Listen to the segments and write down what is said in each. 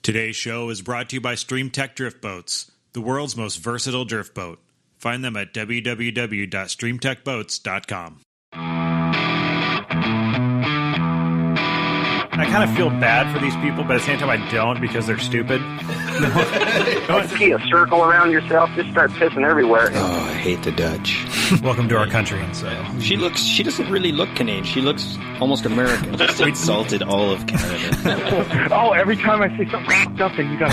Today's show is brought to you by StreamTech Drift Boats, the world's most versatile drift boat. Find them at www.streamtechboats.com. I kind of feel bad for these people, but at the same time I don't because they're stupid. Don't see a circle around yourself, just start pissing everywhere. Oh, I hate the Dutch. Welcome to our country, and so she doesn't really look Canadian. She looks almost American. Just insulted all of Canada. Oh, every time I say something up, you got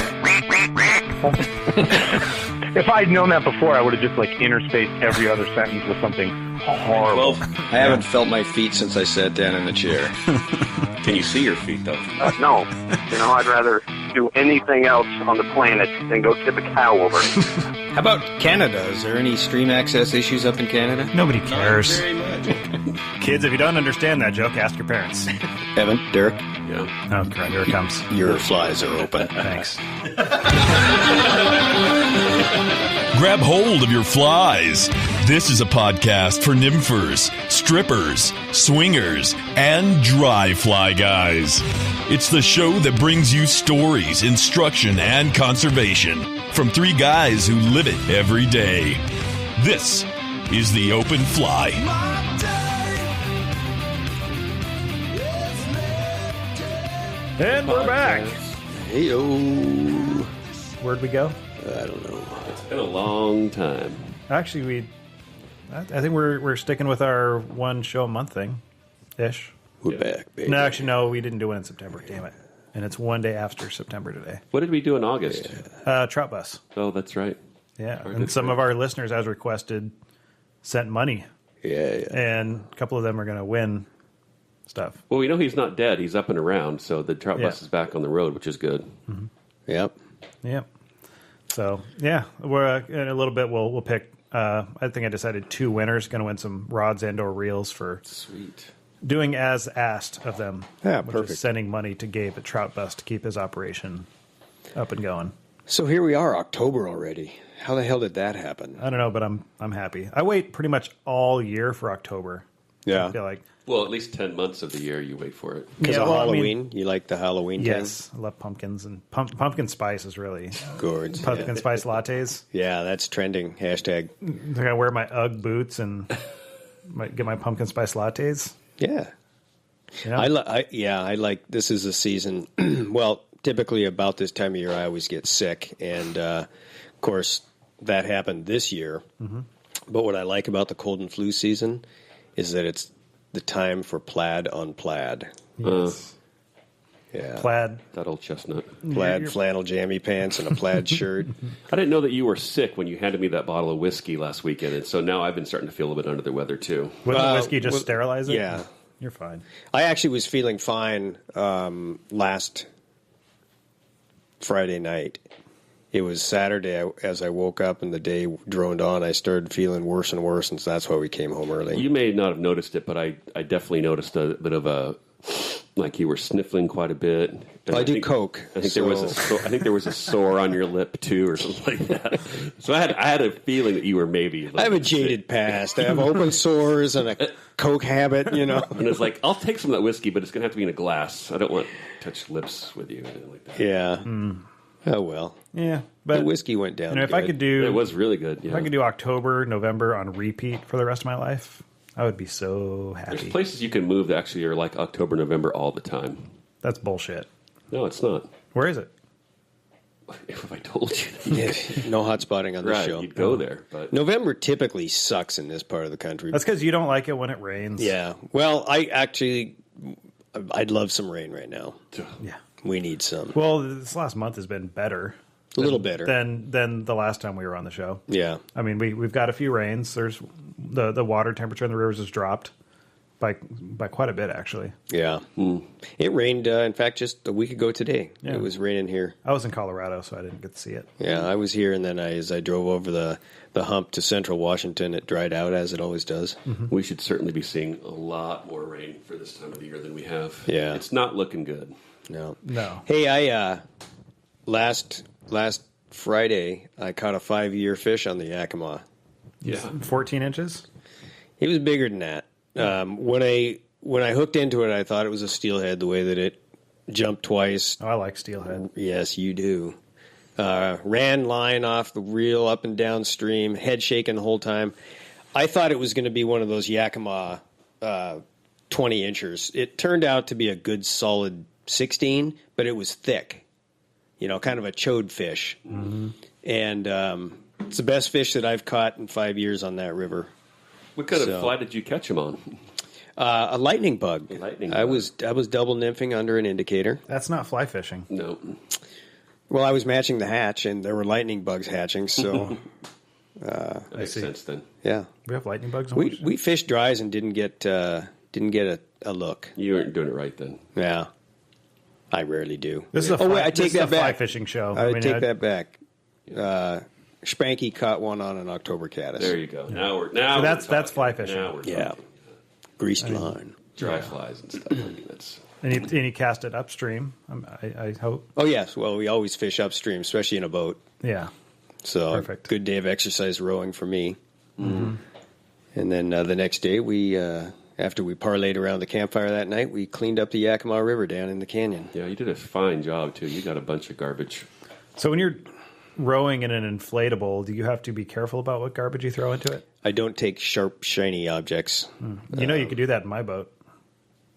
If I'd known that before, I would have just interspaced every other sentence with something horrible. Well, I haven't felt my feet since I sat down in the chair. Can you see your feet, though? No. I'd rather do anything else on the planet than go tip a cow over. How about Canada? Is there any stream access issues up in Canada? nobody cares. Not very much. Kids, if you don't understand that joke, ask your parents. Evan, Derek, Yeah. Oh, God, here it comes. your flies are open. Thanks. Grab hold of your flies. This is a podcast for nymphers, strippers, swingers, and dry fly guys. It's the show that brings you stories, instruction, and conservation from three guys who live it every day. This is The Open Fly. And we're back. Hey-o. Where'd we go? I don't know. It's been a long time. Actually, I think we're sticking with our one show a month thing, ish. We're back, baby. No, actually, no, we didn't do it in September. Damn it! And it's one day after September today. What did we do in August? Trout bus. Oh, that's right. Yeah, Very and good some for of our listeners, as requested, sent money, Yeah. and a couple of them are going to win stuff. Well, we know he's not dead. He's up and around, so the trout bus Yeah. is back on the road, which is good. Yep. Yep. So yeah, we're in a little bit. We'll pick. I think I decided 2 winners going to win some rods and/or reels for Sweet. doing as asked of them. Yeah, which perfect. is sending money to Gabe at Trout Bus to keep his operation up and going. So here we are, October already. How the hell did that happen? I don't know, but I'm happy. I wait pretty much all year for October. Yeah. I feel like Well, at least 10 months of the year you wait for it. Because Yeah, of well, I mean- Halloween? You like the Halloween yes, I love pumpkins and pumpkin spice is really thing? Gourds. pumpkin spice lattes. Yeah, that's trending. Hashtag. I'm gonna wear my UGG boots and might get my pumpkin spice lattes. Yeah. You know? I like, this is a season, well, typically about this time of year I always get sick, and of course that happened this year. Mm-hmm. But what I like about the cold and flu season is that it's the time for plaid on plaid. Yes. Yeah. Plaid. That old chestnut. Plaid flannel jammy pants and a plaid shirt. I didn't know that you were sick when you handed me that bottle of whiskey last weekend, and so now I've been starting to feel a bit under the weather, too. Wouldn't the whiskey just sterilize it? Yeah. You're fine. I actually was feeling fine last Friday night. It was Saturday as I woke up and the day droned on. I started feeling worse and worse, and so that's why we came home early. You may not have noticed it, but I definitely noticed a bit of a, like you were sniffling quite a bit. And I do coke. I think there was a sore on your lip too, or something like that. So I had a feeling that you were maybe. I have a jaded past. I have open sores and a coke habit, you know. And it's like, I'll take some of that whiskey, but it's going to have to be in a glass. I don't want to touch lips with you or anything like that. Yeah. Oh well. Yeah, but The whiskey went down. if I could do, It was really good. if Yeah. I could do October, November on repeat for the rest of my life, I would be so There's happy. places you can move that actually are like October, November all the time. That's bullshit. No, it's not. Where is it? If I told you, Yeah, no hot spotting on this right, show. you'd go there. But November typically sucks in this part of the country. That's because you don't like it when it rains. Yeah. Well, I'd love some rain right now. Yeah. We need some. Well, this last month has been better. A little better. than the last time we were on the show. Yeah. I mean, we've got a few rains. There's the water temperature in the rivers has dropped by quite a bit, actually. Yeah. It rained, in fact, just a week ago today. Yeah. It was raining here. I was in Colorado, so I didn't get to see it. Yeah, I was here, and then as I drove over the hump to central Washington, it dried out, as it always does. we should certainly be seeing a lot more rain for this time of the year than we have. Yeah. It's not looking good. No. Hey, I last Friday, I caught a 5-year fish on the Yakima. Yeah. 14 inches? It was bigger than that. When I hooked into it, I thought it was a steelhead the way that it jumped twice. Oh, I like steelhead. Yes, you do. Ran line off the reel up and down stream, head shaking the whole time. I thought it was going to be one of those Yakima 20 inchers. It turned out to be a good solid 16, but it was thick. Kind of a chode fish. Mm-hmm. And it's the best fish that I've caught in 5 years on that river. What kind of fly did you catch him on? A lightning bug. I was double nymphing under an indicator. That's not fly fishing. No. Well, I was matching the hatch, and there were lightning bugs hatching. So That makes sense then. Yeah, we have lightning bugs. We fished dries and didn't get a look. You weren't doing it right then. Yeah, I rarely do. This is a I take that back. Fly fishing show. I take that back. Spanky caught one on an October caddis. There you go. Now that's fly fishing. Now we're talking. Greased line, dry flies and stuff. That's. And you cast it upstream, I hope. Oh, yes. Well, we always fish upstream, especially in a boat. Yeah. So, perfect. Good day of exercise rowing for me. Mm-hmm. And then the next day, after we parlayed around the campfire that night, we cleaned up the Yakima River down in the canyon. Yeah, you did a fine job, too. You got a bunch of garbage. So when you're rowing in an inflatable, do you have to be careful about what garbage you throw into it? I don't take sharp, shiny objects. You could do that in my boat.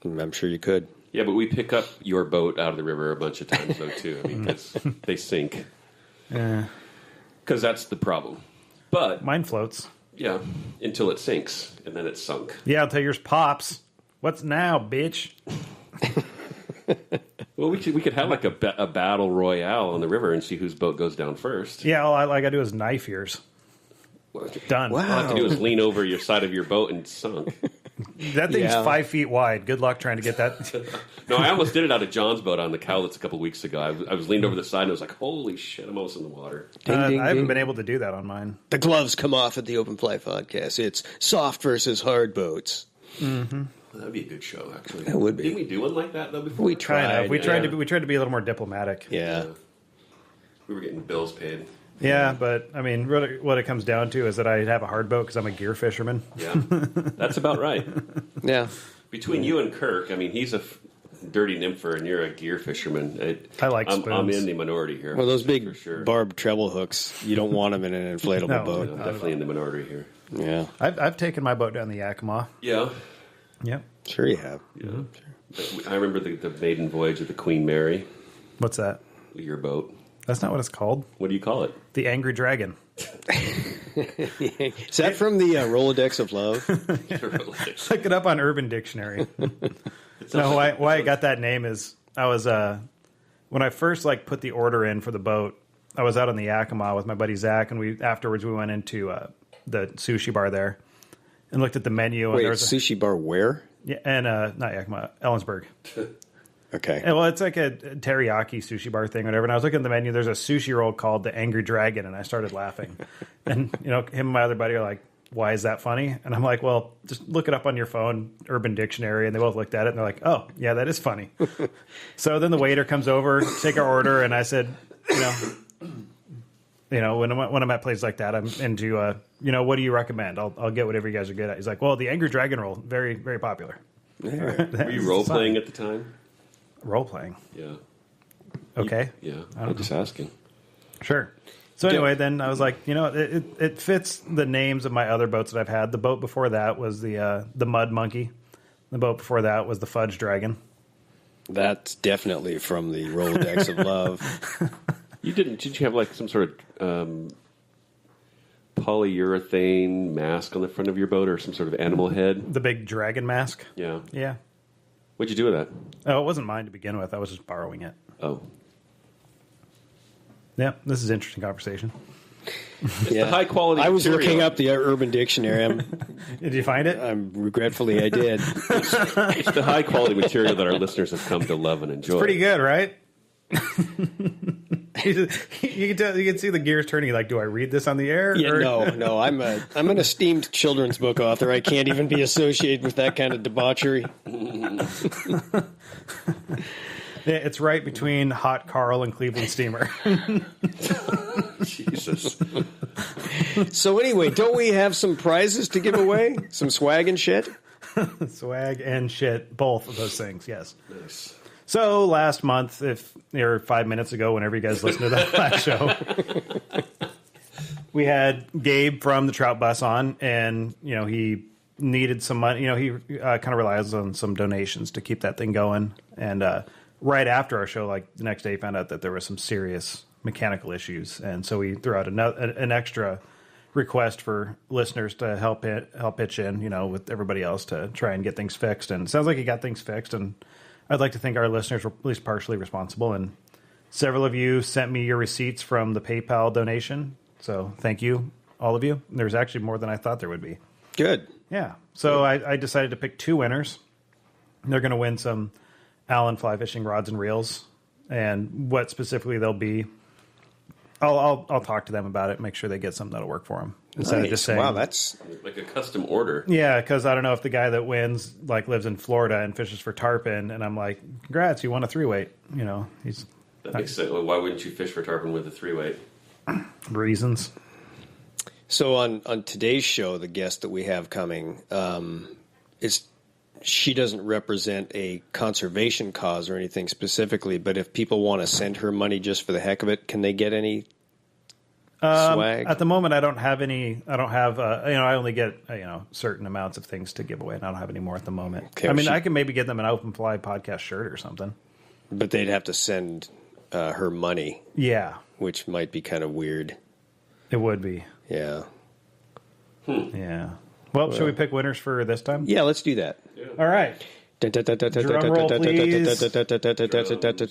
I'm sure you could. Yeah, but we pick up your boat out of the river a bunch of times, though, too. I mean, they sink. Yeah. Because that's the problem. But mine floats. Yeah, until it sinks, and then it's sunk. Yeah, until yours pops. What's now, bitch? Well, we could have like a battle royale on the river and see whose boat goes down first. Yeah, all I gotta do is knife yours. Done. All I have to do is lean over your side of your boat and sunk. That thing's 5 feet wide. Good luck trying to get that. No, I almost did it out of John's boat on the Cowlitz a couple weeks ago. I was leaned over the side and I was like, holy shit, I'm almost in the water. I haven't been able to do that on mine. The gloves come off at the Open Fly podcast. It's soft versus hard boats. Mm-hmm. Well, that'd be a good show, actually. That would be. Didn't we do one like that, though, before? We tried. We tried to be a little more diplomatic. Yeah. We were getting bills paid. Yeah, but, I mean, really what it comes down to is that I have a hard boat because I'm a gear fisherman. Yeah, that's about right. Yeah. Between you and Kirk, I mean, he's a dirty nympher and you're a gear fisherman. I like spoons. I'm in the minority here. Well, those big for sure. barbed treble hooks, you don't want them in an inflatable boat. I'm definitely in the minority here. Yeah. I've taken my boat down the Yakima. Yeah. Yep. Sure you have. Yeah. I remember the maiden voyage of the Queen Mary. What's that? Your boat. That's not what it's called. What do you call it? The Angry Dragon. Is that from the Rolodex of Love? Look it up on Urban Dictionary. No, why I got that name is I was when I first put the order in for the boat. I was out on the Yakima with my buddy Zach, and afterwards we went into the sushi bar there and looked at the menu. Wait, and there was sushi bar where? Yeah, and not Yakima, Ellensburg. Okay. Well, it's like a teriyaki sushi bar thing, whatever. And I was looking at the menu. There's a sushi roll called the Angry Dragon, and I started laughing. And him and my other buddy are like, "Why is that funny?" And I'm like, "Well, just look it up on your phone, Urban Dictionary." And they both looked at it, and they're like, "Oh, yeah, that is funny." So then the waiter comes over, take our order, and I said, when I'm at places like that, I'm into, what do you recommend? I'll get whatever you guys are good at. He's like, "Well, the Angry Dragon roll, very, very popular." Yeah. Were you role playing at the time? Role playing. Yeah. Okay. I'm just asking. Sure. So anyway, then I was like, it fits the names of my other boats that I've had. The boat before that was the Mud Monkey. The boat before that was the Fudge Dragon. That's definitely from the Rolodex of Love. Did you have some sort of polyurethane mask on the front of your boat or some sort of animal head? The big dragon mask? Yeah. Yeah. What'd you do with that? Oh, it wasn't mine to begin with. I was just borrowing it. Oh. Yeah, this is an interesting conversation. It's the high quality I was material. looking up the Urban Dictionary. Did you find it? Regretfully, I did. It's the high quality material that our listeners have come to love and enjoy. It's pretty good, right? You can see the gears turning. Like, do I read this on the air? Yeah, or? no. I'm an esteemed children's book author. I can't even be associated with that kind of debauchery. Yeah, it's right between Hot Carl and Cleveland Steamer. Jesus. So anyway, don't we have some prizes to give away? Some swag and shit? Swag and shit, both of those things. Yes. Nice. So last month, or 5 minutes ago, whenever you guys listened to that last show, we had Gabe from the Trout Bus on, and he needed some money. He kind of relies on some donations to keep that thing going. And right after our show, like the next day, found out that there was some serious mechanical issues, and so we threw out an extra request for listeners to help pitch in, with everybody else to try and get things fixed. And it sounds like he got things fixed, and I'd like to think our listeners were at least partially responsible. And several of you sent me your receipts from the PayPal donation, so thank you, all of you. There's actually more than I thought there would be. Good. Yeah. So I decided to pick 2 winners. They're going to win some Allen fly fishing rods and reels, and what specifically they'll be, I'll talk to them about it, make sure they get something that'll work for them. Instead of just saying, wow, that's like a custom order. Yeah, because I don't know if the guy that wins lives in Florida and fishes for tarpon, and I'm like, congrats, you won a 3-weight. He's That makes sense. Well, why wouldn't you fish for tarpon with a 3-weight? Reasons. So on today's show, the guest that we have coming, she doesn't represent a conservation cause or anything specifically, but if people want to send her money just for the heck of it, can they get any swag? At the moment, I don't have any. I don't have. I only get certain amounts of things to give away, and I don't have any more at the moment. Okay, I mean, I can maybe get them an Open Fly podcast shirt or something. But they'd have to send her money. Yeah, which might be kind of weird. It would be. Yeah. Yeah. Well, should we pick winners for this time? Yeah, let's do that. Yeah. All right. Drum roll, please.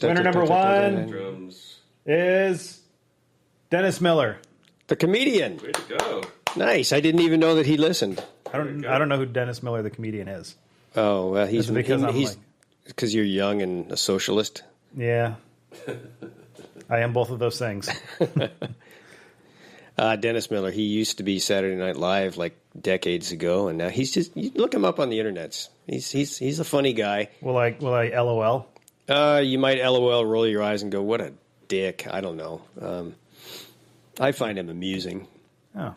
Winner number 1 Drums. is Dennis Miller. The comedian. Way to go. Nice. I didn't even know that he listened. I don't know who Dennis Miller, the comedian, is. Oh, well, he's because because you're young and a socialist. Yeah. I am both of those things. Dennis Miller, he used to be Saturday Night Live like decades ago, and now he's just, you look him up on the internets. He's a funny guy. Will I LOL? You might LOL, roll your eyes, and go, "What a dick." I don't know. I find him amusing. Oh,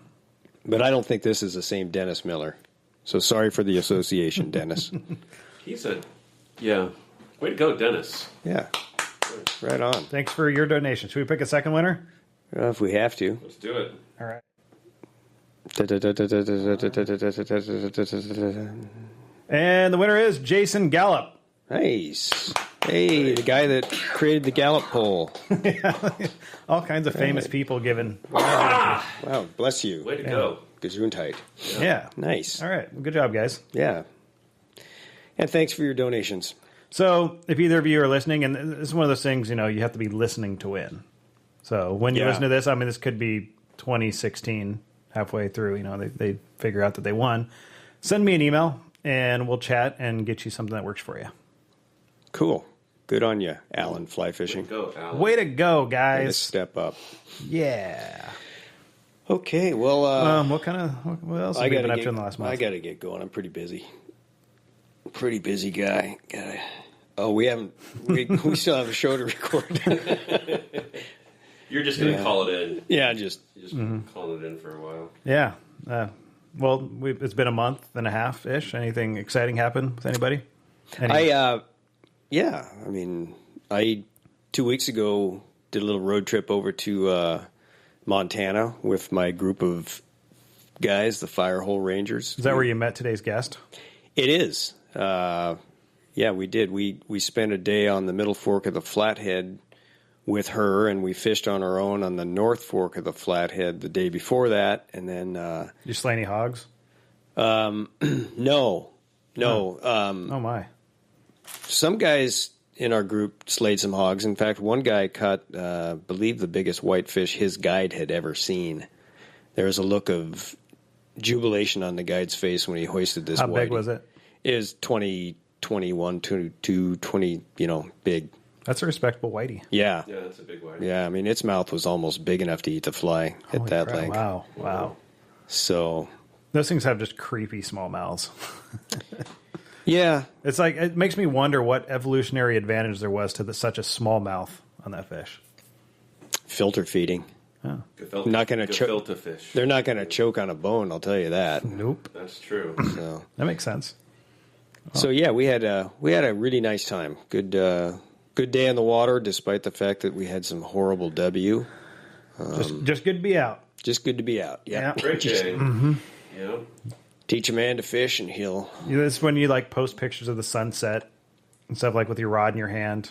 but I don't think this is the same Dennis Miller. So sorry for the association, Dennis. Yeah. Way to go, Dennis. Yeah, right on. thanks for your donation. Should we pick a second winner? If we have to. Let's do it. All right. And the winner is Jason Gallup. Nice. Hey, the guy that created the Gallup poll. All kinds of famous people giving. Wow, bless you. Way to go. Gesundheit. Yeah. Nice. All right. Well, good job, guys. Yeah. And thanks for your donations. So if either of you are listening, and this is one of those things, you have to be listening to win. So when you listen to this, I mean, this could be 2016 halfway through, they figure out that they won. Send me an email and we'll chat and get you something that works for you. Cool. Good on you, Alan Fly Fishing. Go, Alan. Way to go, Way to guys. step up. Yeah. Okay, well, what else have we been up to in the last month? I got to get going. I'm pretty busy. Pretty busy guy. We still have a show to record. You're just going to call it in. Yeah, Just calling it in for a while. Yeah. Well, it's been a month and a half-ish. Anything exciting happen with anybody? Yeah. I mean, 2 weeks ago did a little road trip over to Montana with my group of guys, the Firehole Rangers. Is that where you met today's guest? It is. Yeah, we did. We spent a day on the Middle Fork of the Flathead with her, and we fished on our own on the North Fork of the Flathead the day before that, and then You slay any hogs? no. Oh my! Some guys in our group slayed some hogs. In fact, one guy caught, believe, the biggest whitefish his guide had ever seen. There was a look of jubilation on the guide's face when he hoisted this. How whitey. big was it? It was 20, 21, 22, 20, big. That's a respectable whitey. Yeah. Yeah, that's a big one. Yeah, I mean, its mouth was almost big enough to eat the fly at Holy that crap. length. Wow. So, Those things have just creepy small mouths. yeah. It's like, it makes me wonder what evolutionary advantage there was to such a small mouth on that fish. Filter feeding. Gefilte, Not gonna choke. gefilte fish. They're not going to choke on a bone, I'll tell you that. Nope. That's true. So, That makes sense. so yeah, we had a really nice time. Good Good day on the water, despite the fact that we had some horrible W. Just good to be out. Just good to be out. Yeah. Great day. Yeah. Teach a man to fish, and he'll. This is when you like post pictures of the sunset and stuff like with your rod in your hand.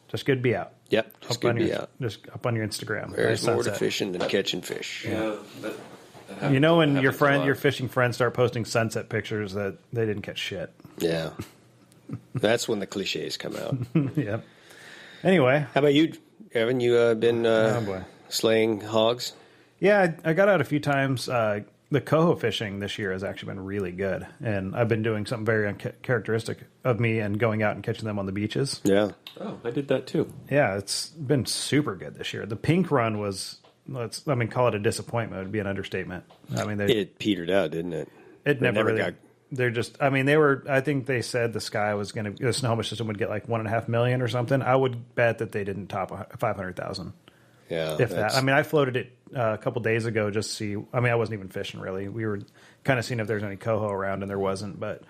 Just good to be out. Yep. Just good to be out. Just up on your Instagram. There's Nice more to sunset. fishing than catching fish. Yeah. You know when your fishing friends start posting sunset pictures that they didn't catch shit. Yeah. That's when the cliches come out. Yep. Anyway. How about you? Haven't you been boy. slaying hogs? Yeah, I got out a few times. The coho fishing this year has actually been really good. And I've been doing something very uncharacteristic of me and going out and catching them on the beaches. Yeah. Oh, I did that too. Yeah, it's been super good this year. The pink run was, call it a disappointment. It would be an understatement. I mean, It petered out, didn't it? it never really got. They're just, they were, I think they said the sky was going to, the Snohomish system would get like 1.5 million or something. I would bet that they didn't top 500,000. Yeah. If that. I floated it a couple days ago just to see. I wasn't even fishing really. We were kind of seeing if there's any coho around, and there wasn't. But,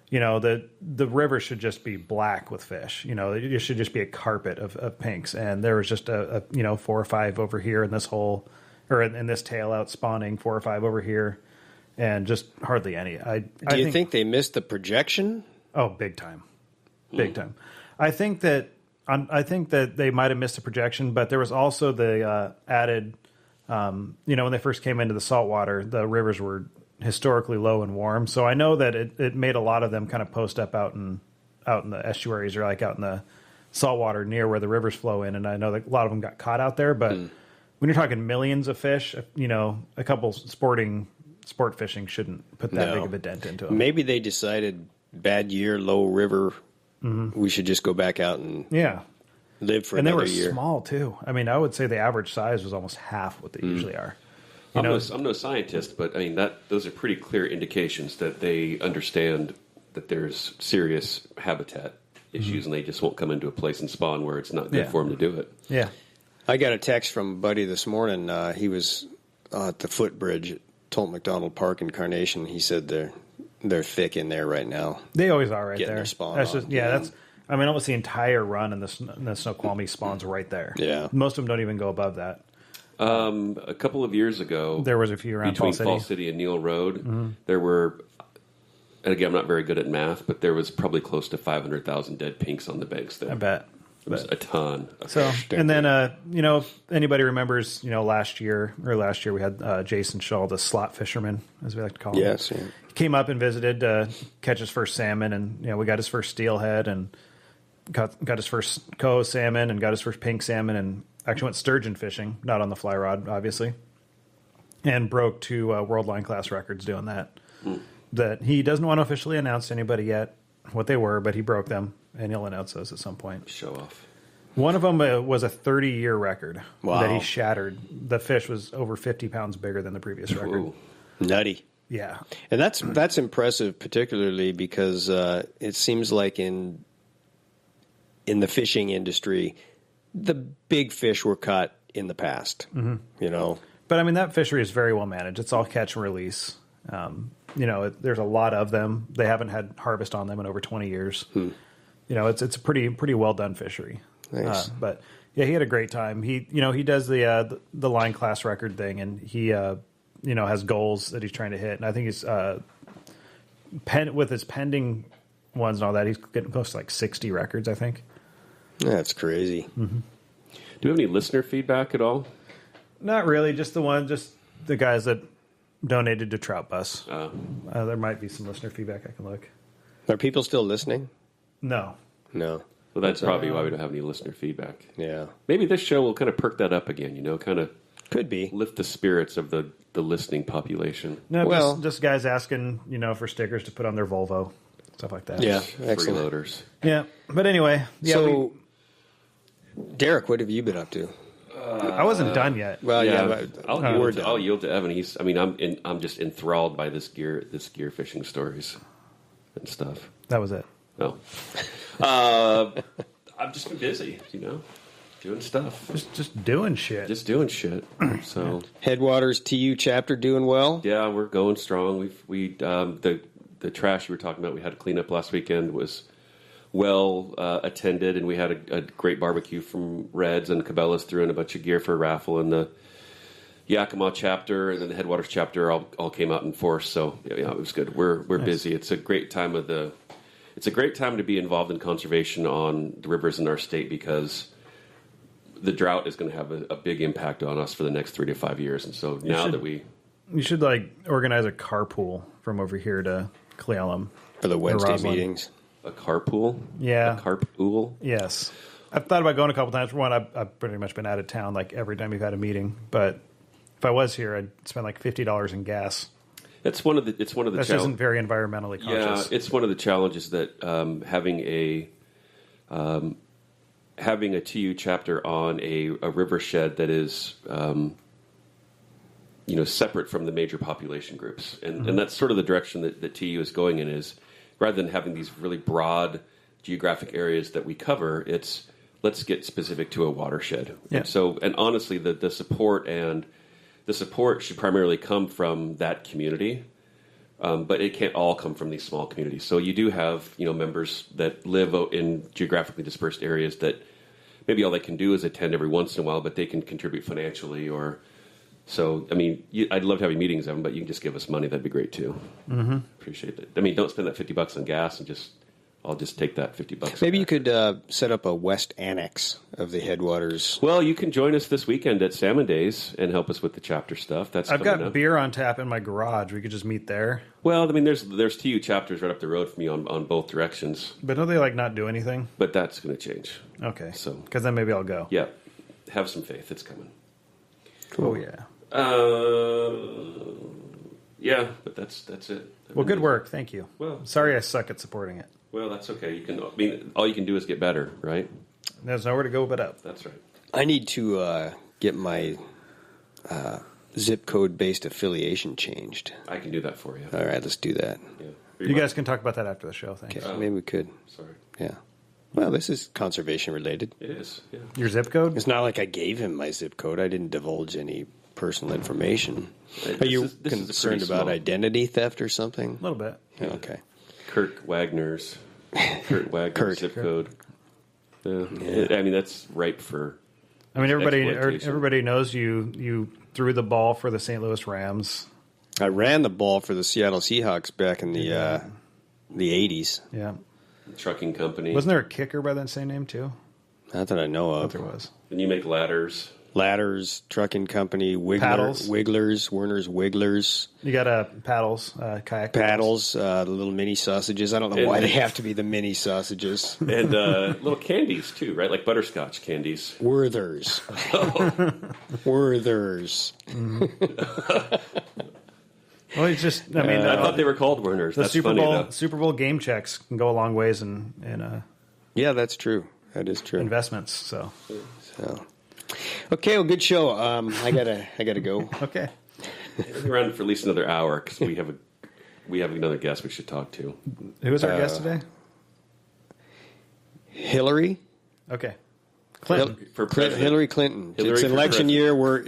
the river should just be black with fish. It should just be a carpet of pinks. And there was just a 4 or 5 over here in this hole, or in this tail out spawning, 4 or 5 over here, and just hardly any. Do you think they missed the projection? Oh, big time. Big time. I think that they might have missed a projection, but there was also the added, when they first came into the saltwater, the rivers were historically low and warm. So I know that it made a lot of them kind of post up out in the estuaries, or like out in the saltwater near where the rivers flow in. And I know that a lot of them got caught out there. But when you're talking millions of fish, a couple sport fishing shouldn't put that big of a dent into them. Maybe they decided bad year, low river. We should just go back out and live for another year. And they were small too. I would say the average size was almost half what they usually are. I'm no scientist, but those are pretty clear indications that they understand that there's serious habitat issues, and they just won't come into a place and spawn where it's not good for them to do it. Yeah. I got a text from a buddy this morning. He was at the footbridge at Tolt McDonald Park in Carnation. He said they're thick in there right now. They always are right Getting there. Their spawn that's on. just that's. Almost the entire run in the Snoqualmie spawns right there. Yeah. Most of them don't even go above that. A couple of years ago, there was a few around between Fall City and Neal Road. There were, and again, I'm not very good at math, but there was probably close to 500,000 dead pinks on the banks there. I bet. It was a ton. So, and then, if anybody remembers, last year we had Jason Shaw, the slot fisherman, as we like to call him. Yes. Yeah. He came up and visited to catch his first salmon, and, we got his first steelhead, and got his first coho salmon, and got his first pink salmon, and actually went sturgeon fishing, not on the fly rod, obviously, and broke 2 world line class records doing that. That he doesn't want to officially announce to anybody yet what they were, but he broke them, and he'll announce those at some point. Show off. One of them was a 30-year record that he Wow. shattered. The fish was over 50 pounds bigger than the previous record. Ooh. Nutty. Yeah. And that's impressive, particularly because it seems like in the fishing industry, the big fish were caught in the past. But that fishery is very well managed. It's all catch and release. There's a lot of them. They haven't had harvest on them in over 20 years. It's a pretty well done fishery. Nice. But yeah, he had a great time. He does the line class record thing, and he has goals that he's trying to hit. And I think he's with his pending ones and all that, he's getting close to like 60 records, I think. That's crazy. Do we have any listener feedback at all? Not really. Just the guys that donated to Trout Bus. There might be some listener feedback I can look. Are people still listening? No. No. Well, that's probably why we don't have any listener feedback. Yeah. Maybe this show will kind of perk that up again, kind of Could be. lift the spirits of the listening population. No, Well- just guys asking, for stickers to put on their Volvo, stuff like that. Yeah. Excellent. Excellent. Freeloaders. Yeah. But anyway, So, Derek, what have you been up to? I wasn't done yet. Well, yeah, but I'll yield to Evan. I'm just enthralled by this gear fishing stories and stuff. That was it. No, I've just been busy, doing stuff, Just doing shit. just doing shit. So Headwaters TU chapter doing well. yeah, we're going strong. The trash you were talking about, we had to clean up last weekend was well attended, and we had a great barbecue from Reds, and Cabela's threw in a bunch of gear for a raffle, and the Yakima chapter and then the Headwaters chapter all came out in force. So yeah, it was good. We're nice. Busy. It's a great time it's a great time to be involved in conservation on the rivers in our state, because the drought is going to have a big impact on us for the next 3 to 5 years. And so you should like organize a carpool from over here to Cle Elum for the Wednesday meetings. A carpool? Yeah. A carpool? Yes. I've thought about going a couple times. For one, I've pretty much been out of town like every time we've had a meeting. But if I was here, I'd spend like $50 in gas. It's one of the This isn't very environmentally conscious. Yeah, it's one of the challenges that having a TU chapter on a river shed that is separate from the major population groups, and that's sort of the direction that TU is going in. Is rather than having these really broad geographic areas that we cover, it's let's get specific to a watershed. Yeah. And honestly, the support should primarily come from that community, but it can't all come from these small communities. So you do have members that live in geographically dispersed areas that maybe all they can do is attend every once in a while, but they can contribute financially. I'd love to have meetings of them, but you can just give us money. That'd be great too. Mm-hmm. Appreciate that. Don't spend that $50 on gas, and I'll just take that $50. Maybe you could set up a west annex of the Headwaters. Well, you can join us this weekend at Salmon Days and help us with the chapter stuff. I've got beer on tap in my garage. We could just meet there. Well, there's TU chapters right up the road from me on both directions. But don't they not do anything? But that's going to change. Okay. So because then maybe I'll go. Yeah, have some faith. It's coming. Cool. Oh yeah. Yeah, but that's it. Well, good work. Thank you. Well, sorry I suck at supporting it. Well, that's okay. All you can do is get better, right? There's nowhere to go but up. That's right. I need to get my zip code based affiliation changed. I can do that for you. All right, let's do that. Yeah. You guys can talk about that after the show. Thanks. Okay, maybe we could. Sorry. Yeah. Well, this is conservation related. It is. Yeah. Your zip code? It's not like I gave him my zip code. I didn't divulge any personal information. Are you concerned about identity theft or something? A little bit. Yeah, okay. Kurt Wagner's zip code. Yeah. That's ripe for. Everybody knows you threw the ball for the St. Louis Rams. I ran the ball for the Seattle Seahawks back in the 80s. Yeah. Trucking company. Wasn't there a kicker by that same name too? Not that I know of. There was. And you make ladders. Ladders, trucking company, paddles. Wigglers, Werner's Wigglers. You got paddles, kayak paddles, the little mini sausages. I don't know why they have to be the mini sausages. And little candies too, right? Like butterscotch candies. Werthers. Werthers. Well, it's just. I thought they were called Werners. The Super Bowl game checks can go a long ways in. Yeah, that's true. That is true. Investments. So. Okay, well, good show. I gotta go. Okay. We're around for at least another hour because we have another guest we should talk to. Who was our guest today? Hillary. Okay. Clinton. Hillary Clinton. It's an election year. We're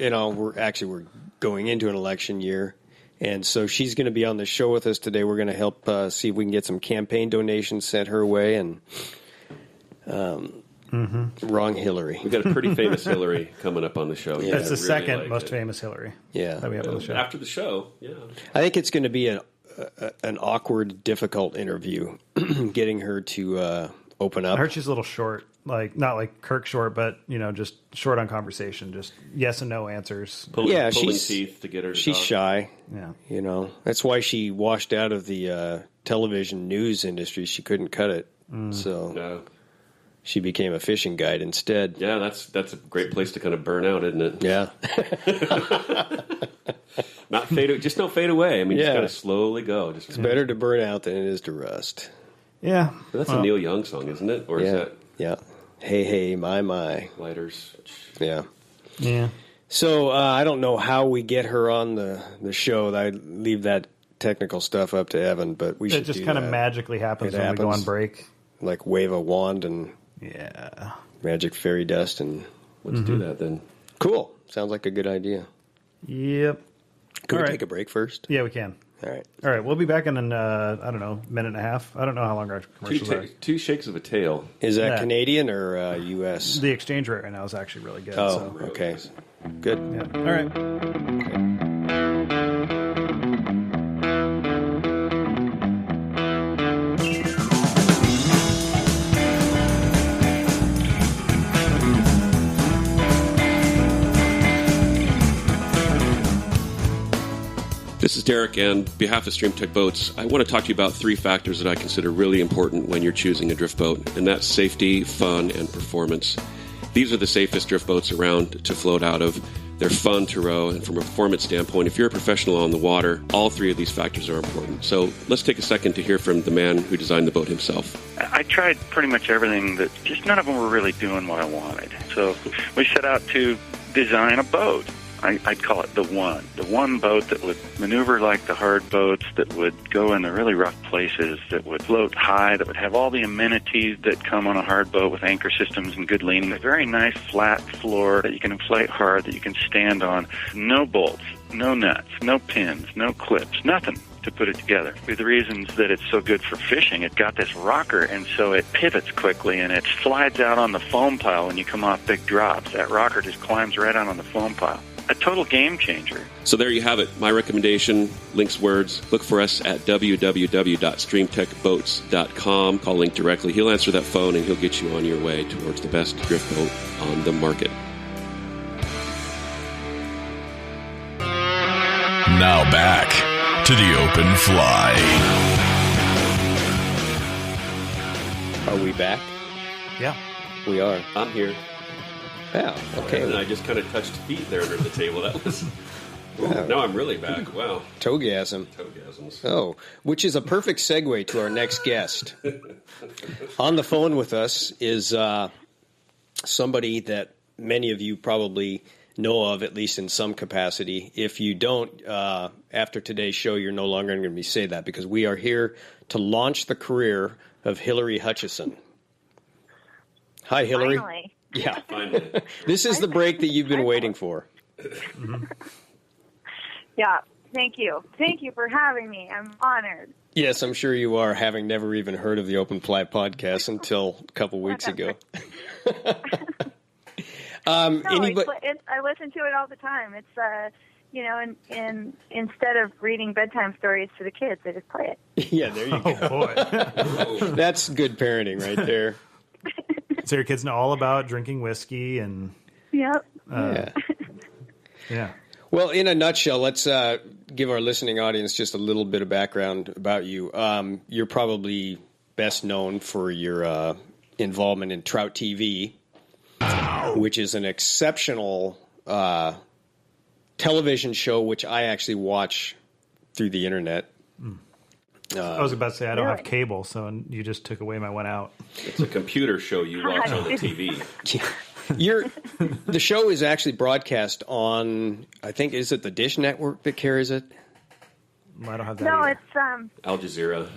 going into an election year, and so she's going to be on the show with us today. We're going to help see if we can get some campaign donations sent her way, and. Wrong Hillary. We've got a pretty famous Hillary coming up on the show. Yeah. That's the second most famous Hillary. Yeah. That we have on the show. After the show, yeah. I think it's going to be an awkward, difficult interview, getting her to open up. I heard she's a little short, not like Kirk short, but just short on conversation, just yes and no answers. Pulling teeth to get her to she's talk. Shy. Yeah. That's why she washed out of the television news industry. She couldn't cut it. So. Yeah. She became a fishing guide instead. Yeah, that's a great place to kind of burn out, isn't it? Yeah. Not fade. Just don't fade away. Just kind of slowly go. It's better to burn out than it is to rust. Yeah. That's a Neil Young song, isn't it? Or is that? Yeah. Hey, hey, my. Lighters. Yeah. Yeah. So I don't know how we get her on the show. I leave that technical stuff up to Evan, but we should. It just kind of magically happens when we go on break. Like wave a wand and. Yeah. Magic fairy dust and let's do that then. Cool. Sounds like a good idea. Yep. Can we take a break first? Yeah, we can. All right. All right, we'll be back in I don't know, minute and a half. I don't know how long our commercials are. Two shakes of a tail. Is that Yeah. Canadian or U.S.? The exchange rate right now is actually really good. Oh, so. okay. Good. Yeah. All right. This is Derek, and on behalf of Stream Tech Boats, I want to talk to you about three factors that I consider really important when you're choosing a drift boat, and that's safety, fun, and performance. These are the safest drift boats around to float out of. They're fun to row, and from a performance standpoint, if you're a professional on the water, all three of these factors are important. So let's take a second to hear from the man who designed the boat himself. I tried pretty much everything, that just none of them were really doing what I wanted. So we set out to design a boat. I'd call it the one boat that would maneuver like the hard boats, that would go in the really rough places, that would float high, that would have all the amenities that come on a hard boat with anchor systems and good leaning. A very nice flat floor that you can inflate hard, that you can stand on. No bolts, no nuts, no pins, no clips, nothing to put it together. For the reasons that it's so good for fishing, it got this rocker, and so it pivots quickly, and it slides out on the foam pile when you come off big drops. That rocker just climbs right out on the foam pile. A total game changer. So there you have it. My recommendation, links, words. Look for us at www.streamtechboats.com. Call Link directly. He'll answer that phone, and he'll get you on your way towards the best drift boat on the market. Now back to the open fly. Are we back? Yeah. We are. I'm here. Yeah, okay. And I just kind of touched feet there under the table. That was... Ooh, now I'm really back. Wow. Toegasm. Toegasms. Oh, which is a perfect segue to our next guest. On the phone with us is somebody that many of you probably know of, at least in some capacity. If you don't, after today's show, you're no longer going to say that, because we are here to launch the career of Hilary Hutcheson. Hi, Hilary. Finally. Yeah. Finally. This is the break that you've been waiting for. Yeah, thank you. Thank you for having me. I'm honored. Yes, I'm sure you are, having never even heard of the Open Fly podcast until a couple weeks ago. No, anybody... I listen to it all the time. It's, instead of reading bedtime stories to the kids, I just play it. Yeah, there you go. Oh, boy. That's good parenting right there. So your kids know all about drinking whiskey and... Yep. Yeah. Well, in a nutshell, let's give our listening audience just a little bit of background about you. You're probably best known for your involvement in Trout TV, which is an exceptional television show, which I actually watch through the internet. I was about to say I don't have cable, so you just took away my one out. It's a computer show you watch on the TV. The show is actually broadcast on, I think, is it the Dish Network that carries it? I don't have that. No, either. it's Al Jazeera.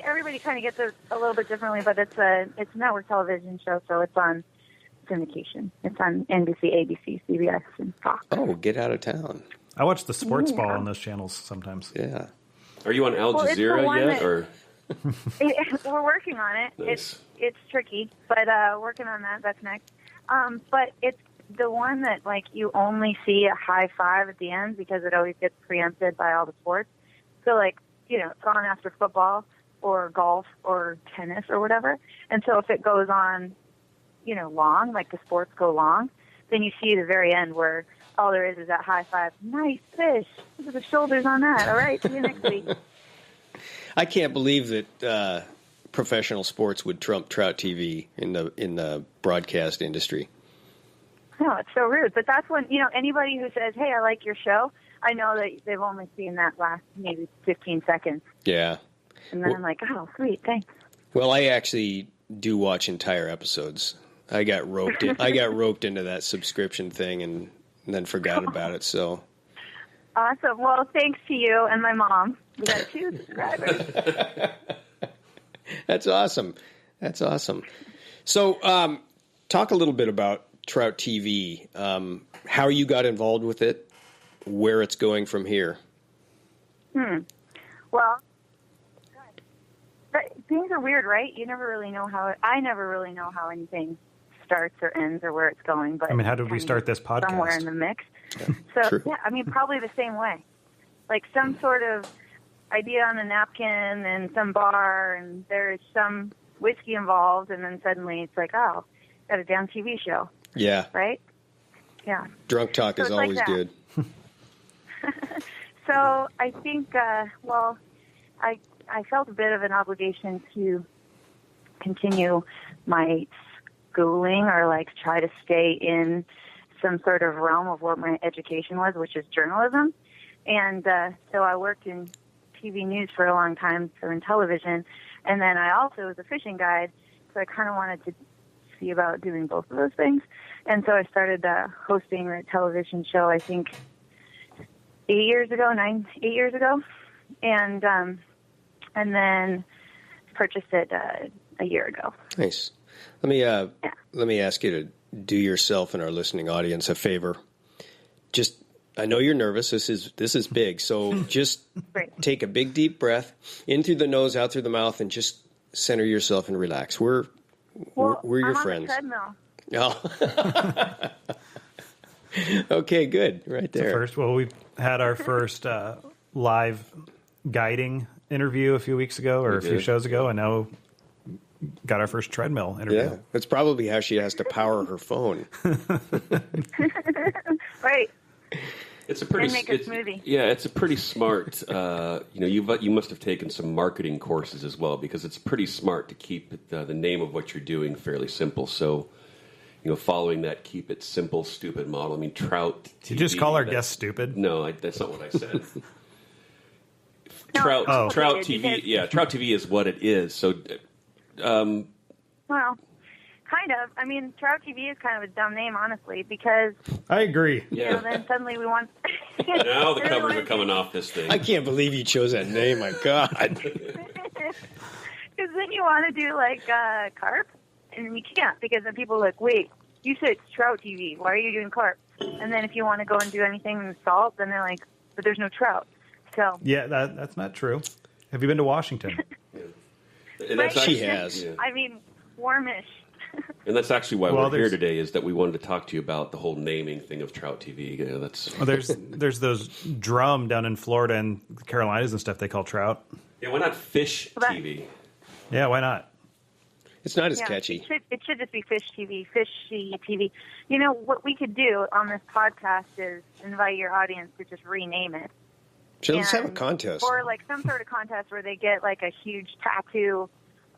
Everybody kind of gets it a little bit differently, but it's a network television show, so it's on syndication. It's on NBC, ABC, CBS, and Fox. Oh, get out of town. I watch the sports ball on those channels sometimes. Yeah. Are you on Al Well, it's the Jazeera one yet? that- Or We're working on it. Nice. It's tricky, but working on that. That's next. But it's the one that you only see a high five at the end, because it always gets preempted by all the sports. So it's on after football or golf or tennis or whatever. And so if it goes on, long, like the sports go long, then you see the very end where all there is that high five. Nice fish. Look at the shoulders on that. All right, see you next week. I can't believe that professional sports would trump Trout TV in the broadcast industry. No, it's so rude. But that's when, anybody who says, hey, I like your show, I know that they've only seen that last maybe 15 seconds. Yeah. And then I'm like, oh, sweet, thanks. Well, I actually do watch entire episodes. I got roped into that subscription thing and then forgot about it. So awesome. Well, thanks to you and my mom. We got 2 subscribers. That's awesome. So, talk a little bit about Trout TV. How you got involved with it, where it's going from here. Well, things are weird, right? You never really know I never really know how anything starts or ends or where it's going. But I mean, how did we start this podcast? Somewhere in the mix. Yeah, so, true. yeah, I mean, probably the same way. Like some sort of idea on a napkin and some bar, and there's some whiskey involved, and then suddenly it's like, oh, got a damn TV show. Yeah. Right? Yeah. Drunk talk is always good. So I think, I felt a bit of an obligation to continue my schooling or like try to stay in some sort of realm of what my education was, which is journalism. And so I worked in TV news for a long time, so in television. And then I also was a fishing guide, so I kind of wanted to see about doing both of those things. And so I started hosting a television show, I think, 8 years ago, and then purchased it a year ago. Nice. Let me ask you to do yourself and our listening audience a favor. Just, I know you're nervous. This is big. So just take a big deep breath in through the nose, out through the mouth, and just center yourself and relax. We're your friends. I'm on the treadmill. Oh. Okay, good. Right there. We had our first live guiding interview a few weeks ago or a few shows ago, and now got our first treadmill interview. Yeah, that's probably how she has to power her phone. Right. It's a pretty make a smoothie. Yeah, it's a pretty smart. You must have taken some marketing courses as well, because it's pretty smart to keep the name of what you're doing fairly simple. So, following that keep it simple, stupid model. I mean, Trout TV. Did you just call our guests stupid? No, that's not what I said. No, Trout TV. Yeah, Trout TV is what it is. So, well, kind of. I mean, Trout TV is kind of a dumb name, honestly, because I agree. Yeah. Then suddenly we want. Now the covers are coming off this thing. I can't believe you chose that name. My God. Because then you want to do like carp, and you can't, because then people are like, wait, you said it's Trout TV. Why are you doing carp? And then if you want to go and do anything in salt, then they're like, but there's no trout. So yeah, that's not true. Have you been to Washington? And that's She has. Yeah. I mean, warmish. And that's actually why we're here today, is that we wanted to talk to you about the whole naming thing of Trout TV. There's those drum down in Florida and the Carolinas and stuff they call trout. Yeah, why not Fish TV? Yeah, why not? It's not as catchy. It should just be Fish TV, Fishy TV. You know, what we could do on this podcast is invite your audience to just rename it. So let's have a contest. Or like some sort of contest where they get like a huge tattoo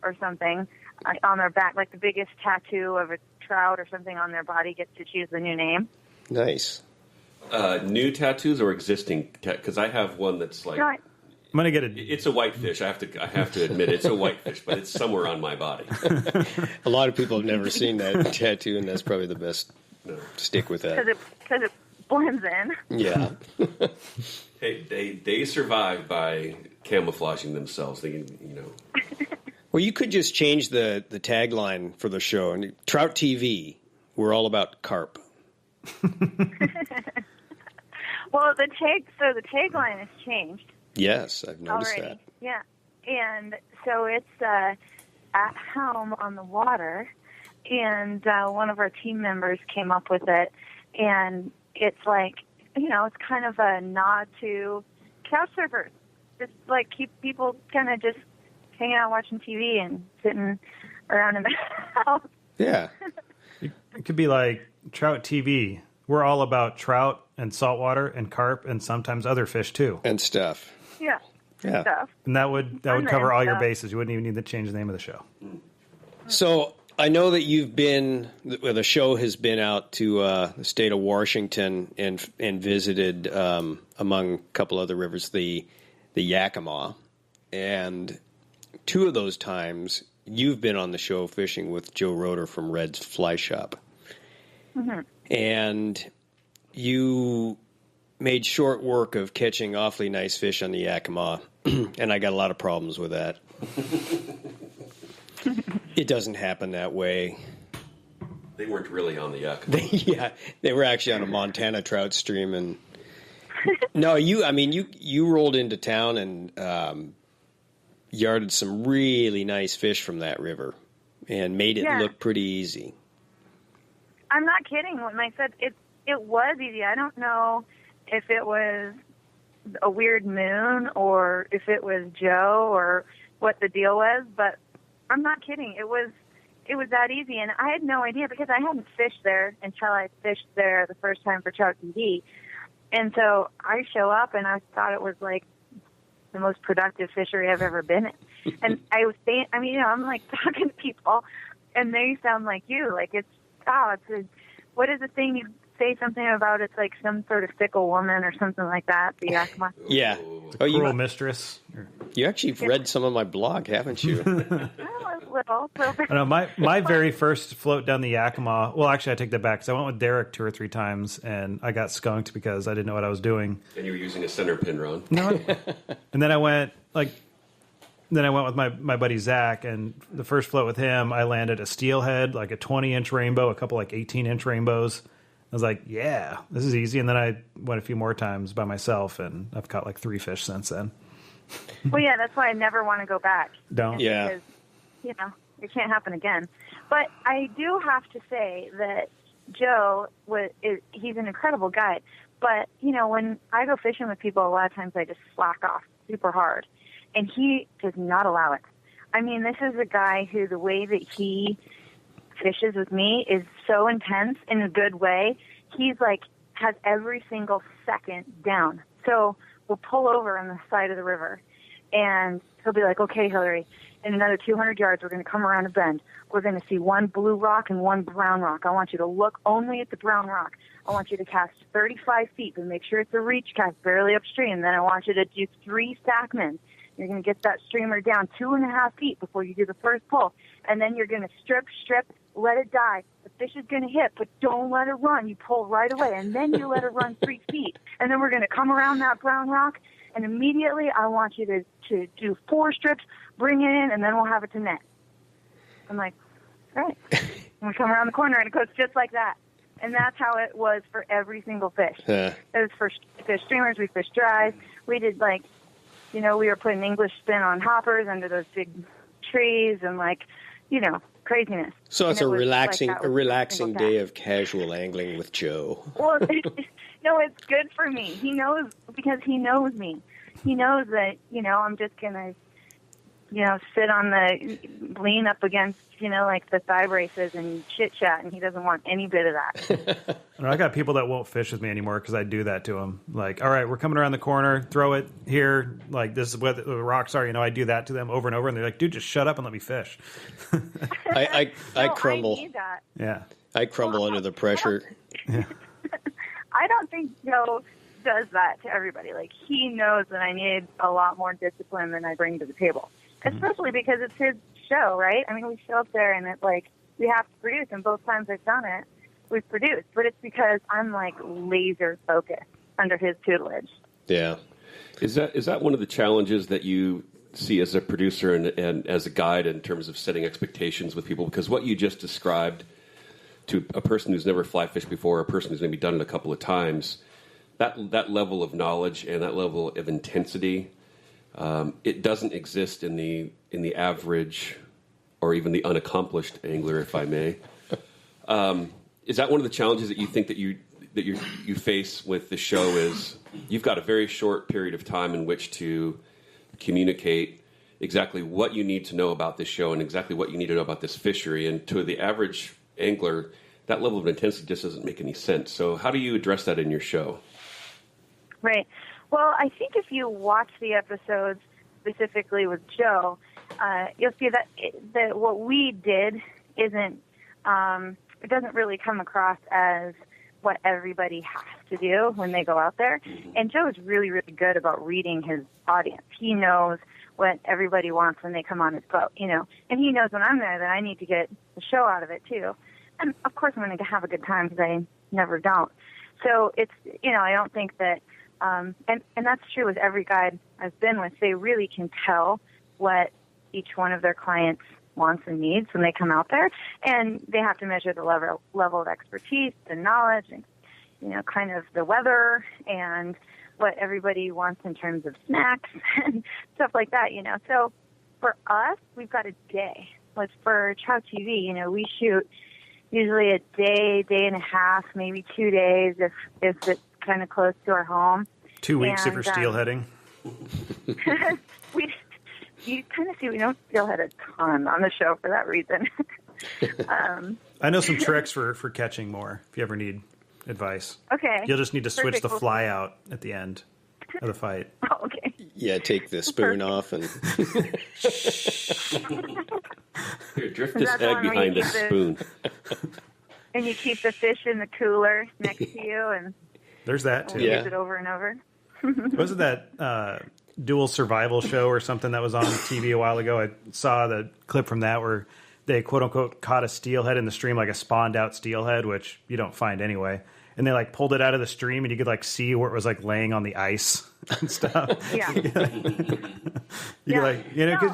or something on their back, like the biggest tattoo of a trout or something on their body gets to choose the new name. Nice. New tattoos or existing? Because I have one that's like... I'm gonna get It's a whitefish. I have to admit it's a whitefish, but it's somewhere on my body. A lot of people have never seen that tattoo, and that's probably the best. Stick with that. Because it blends in. Yeah. Hey, they survive by camouflaging themselves. Well, you could just change the tagline for the show. And Trout TV, we're all about carp. Well, the tagline has changed. Yes, I've noticed already. that. Yeah, and so it's at home on the water, and one of our team members came up with it, and it's like, it's kind of a nod to couch surfers, just like keep people kind of just hanging out watching TV and sitting around in the house. Yeah. It could be like Trout TV. We're all about trout and saltwater and carp and sometimes other fish too. And stuff. Yeah. Yeah. Stuff. And that would cover all your bases. You wouldn't even need to change the name of the show. So I know that the show has been out to the state of Washington and visited, among a couple other rivers, the Yakima. And two of those times, you've been on the show fishing with Joe Roeder from Red's Fly Shop. Mm-hmm. And you made short work of catching awfully nice fish on the Yakima, and I got a lot of problems with that. It doesn't happen that way. They weren't really on the Yakima. They were actually on a Montana trout stream, and No, you rolled into town and yarded some really nice fish from that river and made it look pretty easy. I'm not kidding when I said it was easy. I don't know if it was a weird moon or if it was Joe or what the deal was, but I'm not kidding. It was that easy, and I had no idea because I hadn't fished there until I fished there the first time for Trout TV. And so I show up, and I thought it was like the most productive fishery I've ever been in. And I was saying, I'm like talking to people, and they sound like you. Like what is the thing you say something about? It's like some sort of fickle woman or something like that. The Yakima. Yeah. Cruel mistress. You actually read some of my blog, haven't you? Little bit. I know my very first float down the Yakima. Well, actually, I take that back because I went with Derek 2 or 3 times, and I got skunked because I didn't know what I was doing. And you were using a center pin, Ron. No. And then I went with my buddy Zach, and the first float with him, I landed a steelhead, like a 20-inch rainbow, a couple like 18-inch rainbows. I was like, yeah, this is easy. And then I went a few more times by myself, and I've caught like 3 fish since then. Well, yeah, that's why I never want to go back. Don't. Yeah. Because, it can't happen again. But I do have to say that Joe, he's an incredible guide. But, when I go fishing with people, a lot of times I just slack off super hard. And he does not allow it. I mean, this is a guy who the way that he fishes with me is so intense in a good way. He's like, has every single second down. So we'll pull over on the side of the river, and he'll be like, okay, Hilary, in another 200 yards, we're going to come around a bend. We're going to see one blue rock and one brown rock. I want you to look only at the brown rock. I want you to cast 35 feet, but make sure it's a reach cast barely upstream. Then I want you to do 3 stackments. You're going to get that streamer down 2.5 feet before you do the first pull. And then you're going to strip, let it die. The fish is going to hit, but don't let it run. You pull right away, and then you let it run 3 feet. And then we're going to come around that brown rock, and immediately I want you to do 4 strips, bring it in, and then we'll have it to net. I'm like, all right. And we come around the corner, and it goes just like that. And that's how it was for every single fish. It was for fish streamers. We fished dries. We did, we were putting English spin on hoppers under those big trees and, craziness. So it's a relaxing day of casual angling with Joe. Well, no, it's good for me. He knows, because he knows me. He knows that, I'm just going to, sit on lean up against, the thigh braces and chit-chat, and he doesn't want any bit of that. I got people that won't fish with me anymore because I do that to them. Like, all right, we're coming around the corner, throw it here. Like, this is where the rocks are. I do that to them over and over, and they're like, dude, just shut up and let me fish. I crumble. I need that. Yeah. I crumble under the pressure. Yeah. I don't think Joe does that to everybody. Like, he knows that I need a lot more discipline than I bring to the table, especially because it's his show, right? I mean, we show up there and it's like we have to produce, and both times I've done it, we've produced. But it's because I'm like laser focused under his tutelage. Yeah. Is that one of the challenges that you see as a producer and as a guide in terms of setting expectations with people? Because what you just described to a person who's never fly fished before, a person who's maybe done it a couple of times, that level of knowledge and that level of intensity, it doesn't exist in the average or even the unaccomplished angler, if I may. Is that one of the challenges that you think that you face with the show? Is you've got a very short period of time in which to communicate exactly what you need to know about this show and exactly what you need to know about this fishery, and to the average angler, that level of intensity just doesn't make any sense. So how do you address that in your show? Right. Well, I think if you watch the episodes specifically with Joe, you'll see that what we did isn't, it doesn't really come across as what everybody has to do when they go out there. And Joe is really, really good about reading his audience. He knows what everybody wants when they come on his boat, and he knows when I'm there that I need to get the show out of it too. And of course I'm going to have a good time, because I never don't. So it's, I don't think that, and that's true with every guide I've been with. They really can tell what each one of their clients wants and needs when they come out there, and they have to measure the level of expertise, the knowledge, and kind of the weather and what everybody wants in terms of snacks and stuff like that, So for us, we've got a day. Like for Trout TV, we shoot usually a day and a half, maybe 2 days if it's kind of close to our home. 2 weeks if you're steelheading. You kind of see we don't steelhead a ton on the show for that reason. I know some tricks for catching more if you ever need advice. Okay. You'll just need to switch the fly out at the end of the fight. Oh, okay. Yeah, take the spoon off and... Here, drift this egg behind this spoon. And you keep the fish in the cooler next to you, and there's that too. Use it over and over. Wasn't that dual survival show or something that was on TV a while ago? I saw the clip from that where they quote unquote caught a steelhead in the stream, like a spawned out steelhead, which you don't find anyway. And they like pulled it out of the stream, and you could like see where it was like laying on the ice and stuff. Yeah. Because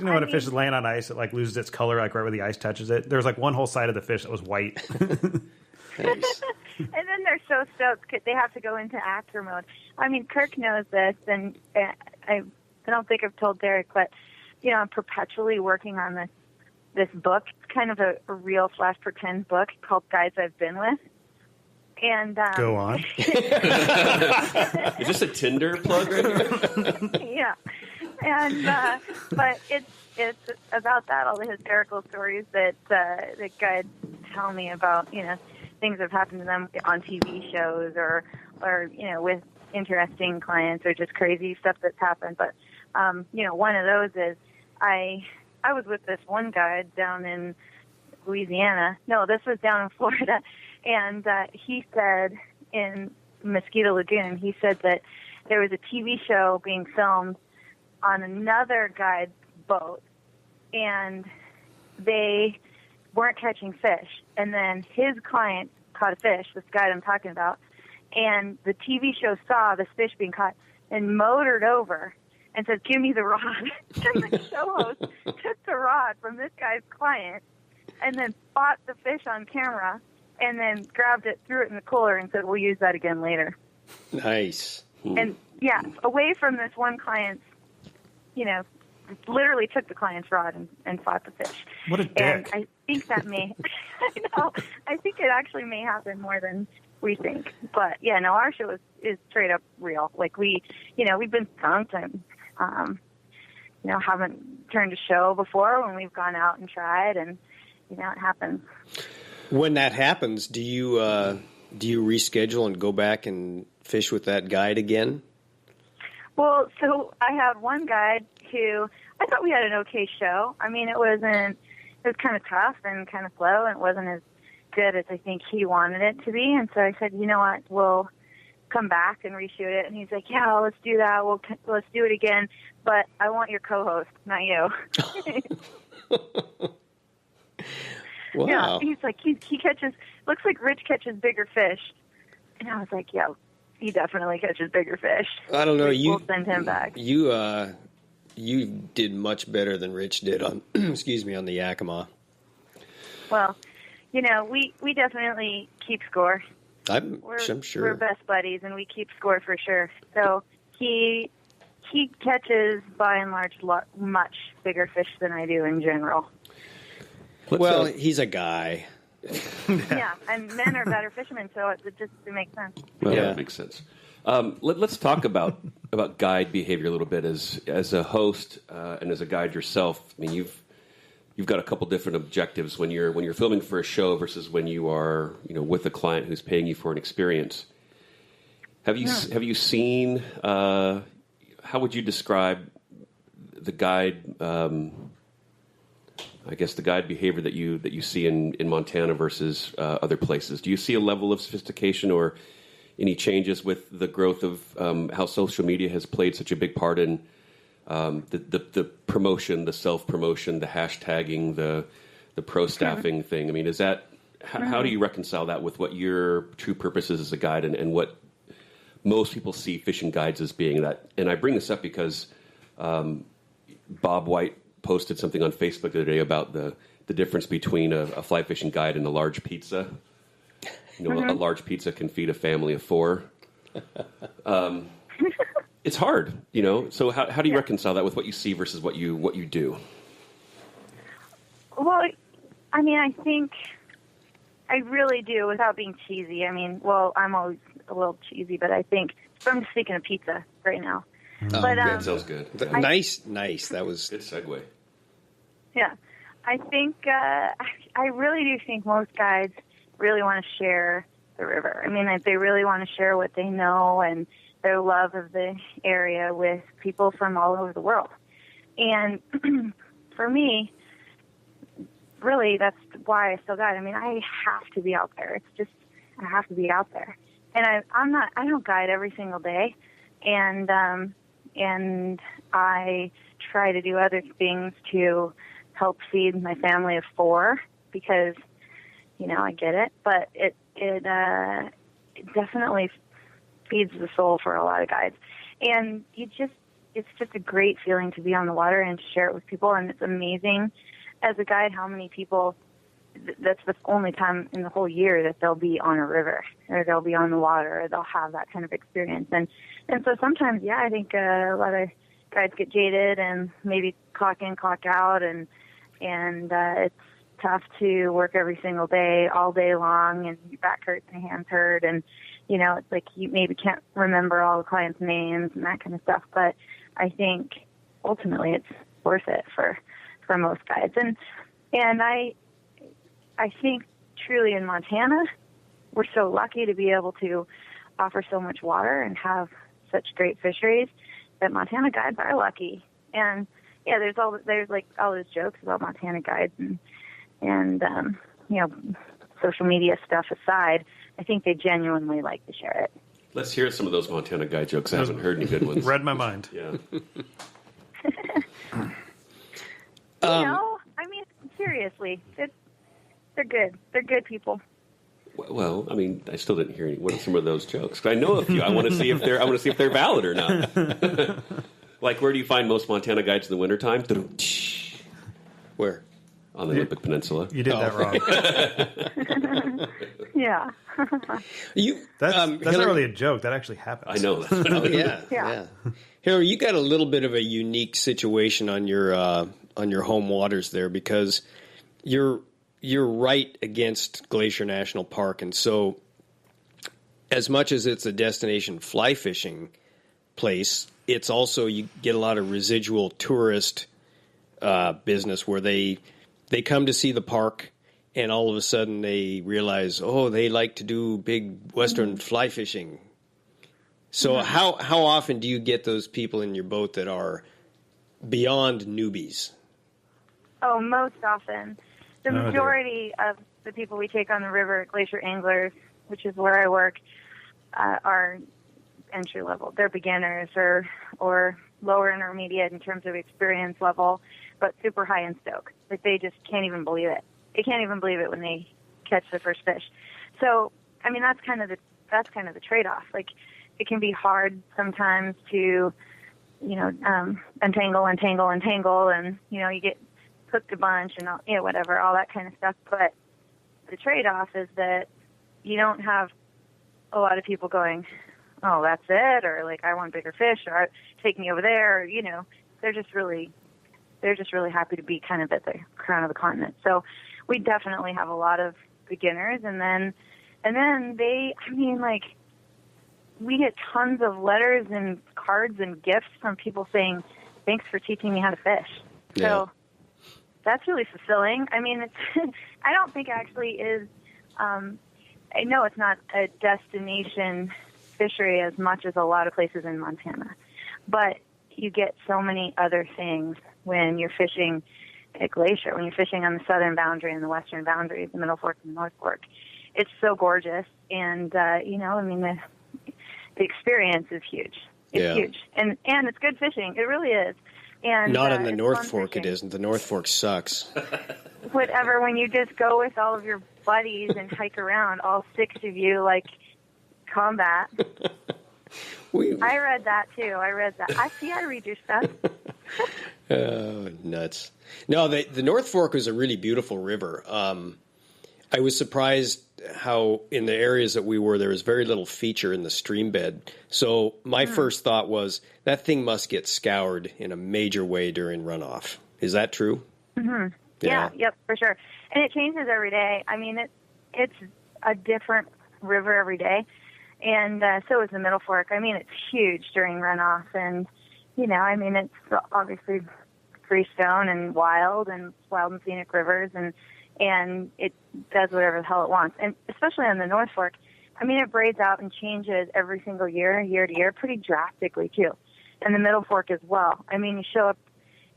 when a fish is laying on ice, it like loses its color like right where the ice touches it. There was like one whole side of the fish that was white. Nice. And then they're so stoked because they have to go into actor mode. I mean, Kirk knows this, and I don't think I've told Derek, but I'm perpetually working on this book. It's kind of a real / pretend book called Guides I've Been With. And go on. Is this a Tinder plug right here? Yeah, and but it's about that, all the hysterical stories that guides tell me about things that have happened to them on TV shows or with interesting clients or just crazy stuff that's happened. But one of those is I was with this one guide down in Louisiana. No, this was down in Florida. And he said in Mosquito Lagoon, he said that there was a TV show being filmed on another guide's boat, and they weren't catching fish. And then his client caught a fish, this guide I'm talking about, and the TV show saw this fish being caught and motored over and said, "Give me the rod." And the show host took the rod from this guy's client and then fought the fish on camera, and then grabbed it, threw it in the cooler, and said, "We'll use that again later." Nice. And, yeah, away from this one client's, literally took the client's rod and fought the fish. What a dick. And I think that I think it actually may happen more than we think. But, yeah, no, our show is straight up real. Like, we've been skunked and, haven't turned a show before when we've gone out and tried, and, it happens. When that happens, do you reschedule and go back and fish with that guide again? Well, so I had one guide who I thought we had an okay show. I mean, it was kind of tough and kind of slow, and it wasn't as good as I think he wanted it to be. And so I said, you know what, we'll come back and reshoot it. And he's like, yeah, let's do that. Let's do it again. But I want your co-host, not you. Wow. Yeah, he's like, he catches, looks like Rich catches bigger fish. And I was like, yo, he definitely catches bigger fish. I don't know. We'll send him back. You did much better than Rich did on, on the Yakima. Well, we definitely keep score. I'm sure. We're best buddies, and we keep score for sure. So he catches, by and large, much bigger fish than I do in general. He's a guy. Yeah, and men are better fishermen, so it makes sense. Well, yeah, that makes sense. Let's talk about guide behavior a little bit as a host and as a guide yourself. I mean, you've got a couple different objectives when you're filming for a show versus when you are with a client who's paying you for an experience. Have you seen? How would you describe the guide? I guess the guide behavior that you see in Montana versus other places. Do you see a level of sophistication or any changes with the growth of how social media has played such a big part in the promotion, the self-promotion, the hashtagging, the pro-staffing thing? I mean, is that how do you reconcile that with what your true purpose is as a guide and what most people see fishing guides as being? That, and I bring this up because Bob White posted something on Facebook the other day about the difference between a fly fishing guide and a large pizza. A large pizza can feed a family of 4. It's hard, So how do you reconcile that with what you see versus what you do? Well, I mean, I think I really do, without being cheesy. I mean, well, I'm always a little cheesy, but I think, so I'm just thinking of pizza right now. Oh, but that sounds good. Nice. That was good segue. Yeah, I think I really do think most guides really want to share the river. I mean, they really want to share what they know and their love of the area with people from all over the world. And for me, really, that's why I still guide. I mean, I have to be out there. It's just, I have to be out there. And I don't guide every single day. And I try to do other things to help feed my family of 4 because, I get it. But it definitely feeds the soul for a lot of guides. And it's just a great feeling to be on the water and to share it with people. And it's amazing as a guide how many people, that's the only time in the whole year that they'll be on a river or they'll be on the water or they'll have that kind of experience. And so sometimes, yeah, I think a lot of guides get jaded and maybe clock in, clock out, and it's tough to work every single day, all day long, and your back hurts and your hands hurt, and it's like you maybe can't remember all the clients' names and that kind of stuff. But I think ultimately it's worth it for most guides. And I think truly in Montana, we're so lucky to be able to offer so much water and have such great fisheries that Montana guides are lucky. And yeah, there's like all those jokes about Montana guides and social media stuff aside, I think they genuinely like to share it. Let's hear some of those Montana guide jokes. I haven't heard any good ones. Read my mind. Yeah. I mean, seriously, they're good. They're good people. Well, I mean, I still didn't hear any. What are some of those jokes? I know a few. I want to see if they're valid or not. Like, where do you find most Montana guides in the wintertime? Where? On the Olympic Peninsula. You did that wrong. Yeah. That's Hilary, not really a joke. That actually happens. I know. Yeah. Hilary, you got a little bit of a unique situation on your home waters there because you're right against Glacier National Park, and so as much as it's a destination fly fishing place, it's also you get a lot of residual tourist business where they come to see the park, and all of a sudden they realize, they like to do big Western fly fishing. So how often do you get those people in your boat that are beyond newbies? Oh, most often. The majority of the people we take on the river, Glacier Anglers, which is where I work, are entry level. They're beginners or lower intermediate in terms of experience level, but super high in stoke. Like they just can't even believe it. They can't even believe it when they catch the first fish. So, I mean, that's kind of the trade-off. Like, it can be hard sometimes to, untangle, and you get hooked a bunch and whatever, all that kind of stuff. But the trade-off is that you don't have a lot of people going, oh, that's it, or like I want bigger fish, or take me over there. Or, they're just really happy to be kind of at the crown of the continent. So we definitely have a lot of beginners, and then we get tons of letters and cards and gifts from people saying, thanks for teaching me how to fish. Yeah. So that's really fulfilling. I mean, I don't think actually is, I know it's not a destination fishery as much as a lot of places in Montana, but you get so many other things when you're fishing at Glacier, when you're fishing on the southern boundary and the western boundary, the Middle Fork and the North Fork. It's so gorgeous, and the experience is huge. It's huge, and it's good fishing. It really is. And not in the North Fork, fishing. it isn't. The North Fork sucks. Whatever. When you just go with all of your buddies and hike around, all 6 of you, like combat. I read that too. I read your stuff. Oh, nuts. No, the North Fork is a really beautiful river. I was surprised how in the areas that we were, there was very little feature in the stream bed. So my first thought was that thing must get scoured in a major way during runoff. Is that true? Mm-hmm. Yeah, yep, for sure. And it changes every day. I mean, it's a different river every day. And so is the Middle Fork. I mean, it's huge during runoff. And, you know, I mean, it's obviously freestone and wild and scenic rivers. And it does whatever the hell it wants. And especially on the North Fork, I mean, it braids out and changes every single year to year, pretty drastically, too. And the Middle Fork as well. I mean, you show up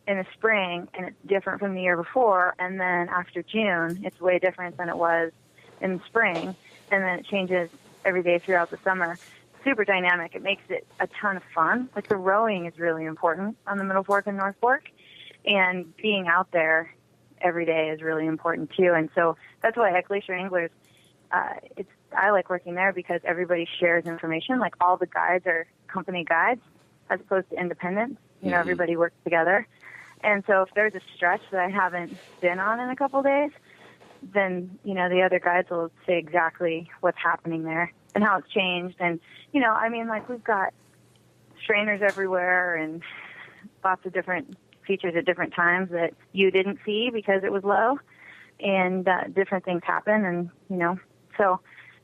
in the spring, and it's different from the year before, and then after June, it's way different than it was in the spring, and then it changes every day throughout the summer. Super dynamic. It makes it a ton of fun. Like, the rowing is really important on the Middle Fork and North Fork, and being out there every day is really important, too. And so that's why at Glacier Anglers, I like working there because everybody shares information. Like, all the guides are company guides as opposed to independent. You know, everybody works together. And so if there's a stretch that I haven't been on in a couple of days, then, you know, the other guides will say exactly what's happening there and how it's changed. And, you know, I mean, like, we've got strainers everywhere and lots of different features at different times that you didn't see because it was low, and different things happen. And, you know, so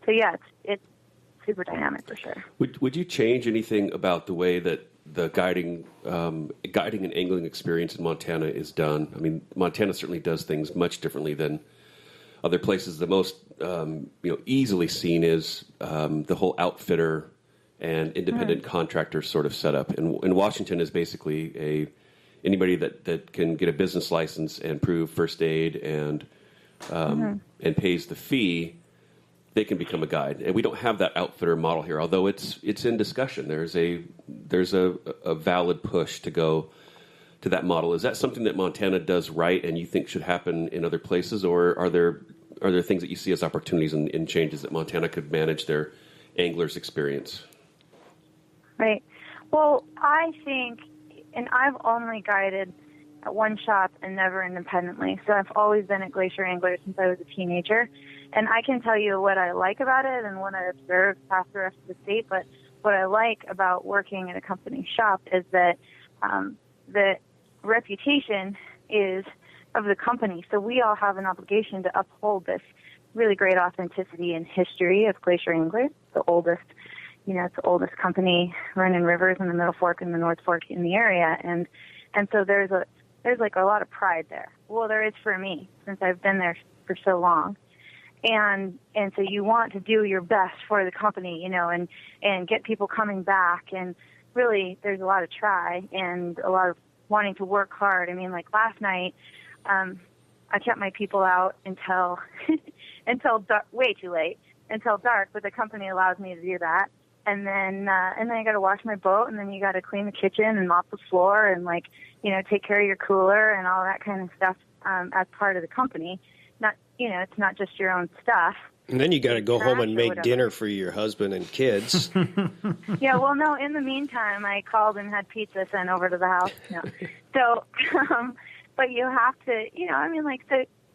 yeah, it's super dynamic for sure. Would you change anything about the way that the guiding and angling experience in Montana is done? I mean, Montana certainly does things much differently than other places. The most easily seen is the whole outfitter and independent contractor sort of setup. And Washington is basically anybody that can get a business license and prove first aid and pays the fee, they can become a guide. And we don't have that outfitter model here, although it's in discussion. There's a valid push to go to that model. Is that something that Montana does right and you think should happen in other places, or are there things that you see as opportunities in changes that Montana could manage their anglers' experience? Right. Well, I think, and I've only guided at one shop and never independently, so I've always been at Glacier Anglers since I was a teenager. And I can tell you what I like about it and what I observed past the rest of the state, but what I like about working at a company shop is that the reputation is of the company. So we all have an obligation to uphold this really great authenticity and history of Glacier Anglers, the oldest, it's the oldest company running rivers in the Middle Fork and the North Fork in the area. And so there's like a lot of pride there. Well, there is for me since I've been there for so long. And so you want to do your best for the company, and get people coming back. And really, there's a lot of try and a lot of wanting to work hard. I mean, like last night, I kept my people out until dark, way too late, until dark. But the company allows me to do that. And then I got to wash my boat, and then you got to clean the kitchen and mop the floor, and take care of your cooler and all that kind of stuff as part of the company. It's not just your own stuff. And then you got to go home and make dinner for your husband and kids. Yeah, well, no, in the meantime, I called and had pizza sent over to the house. No. So, but you have to,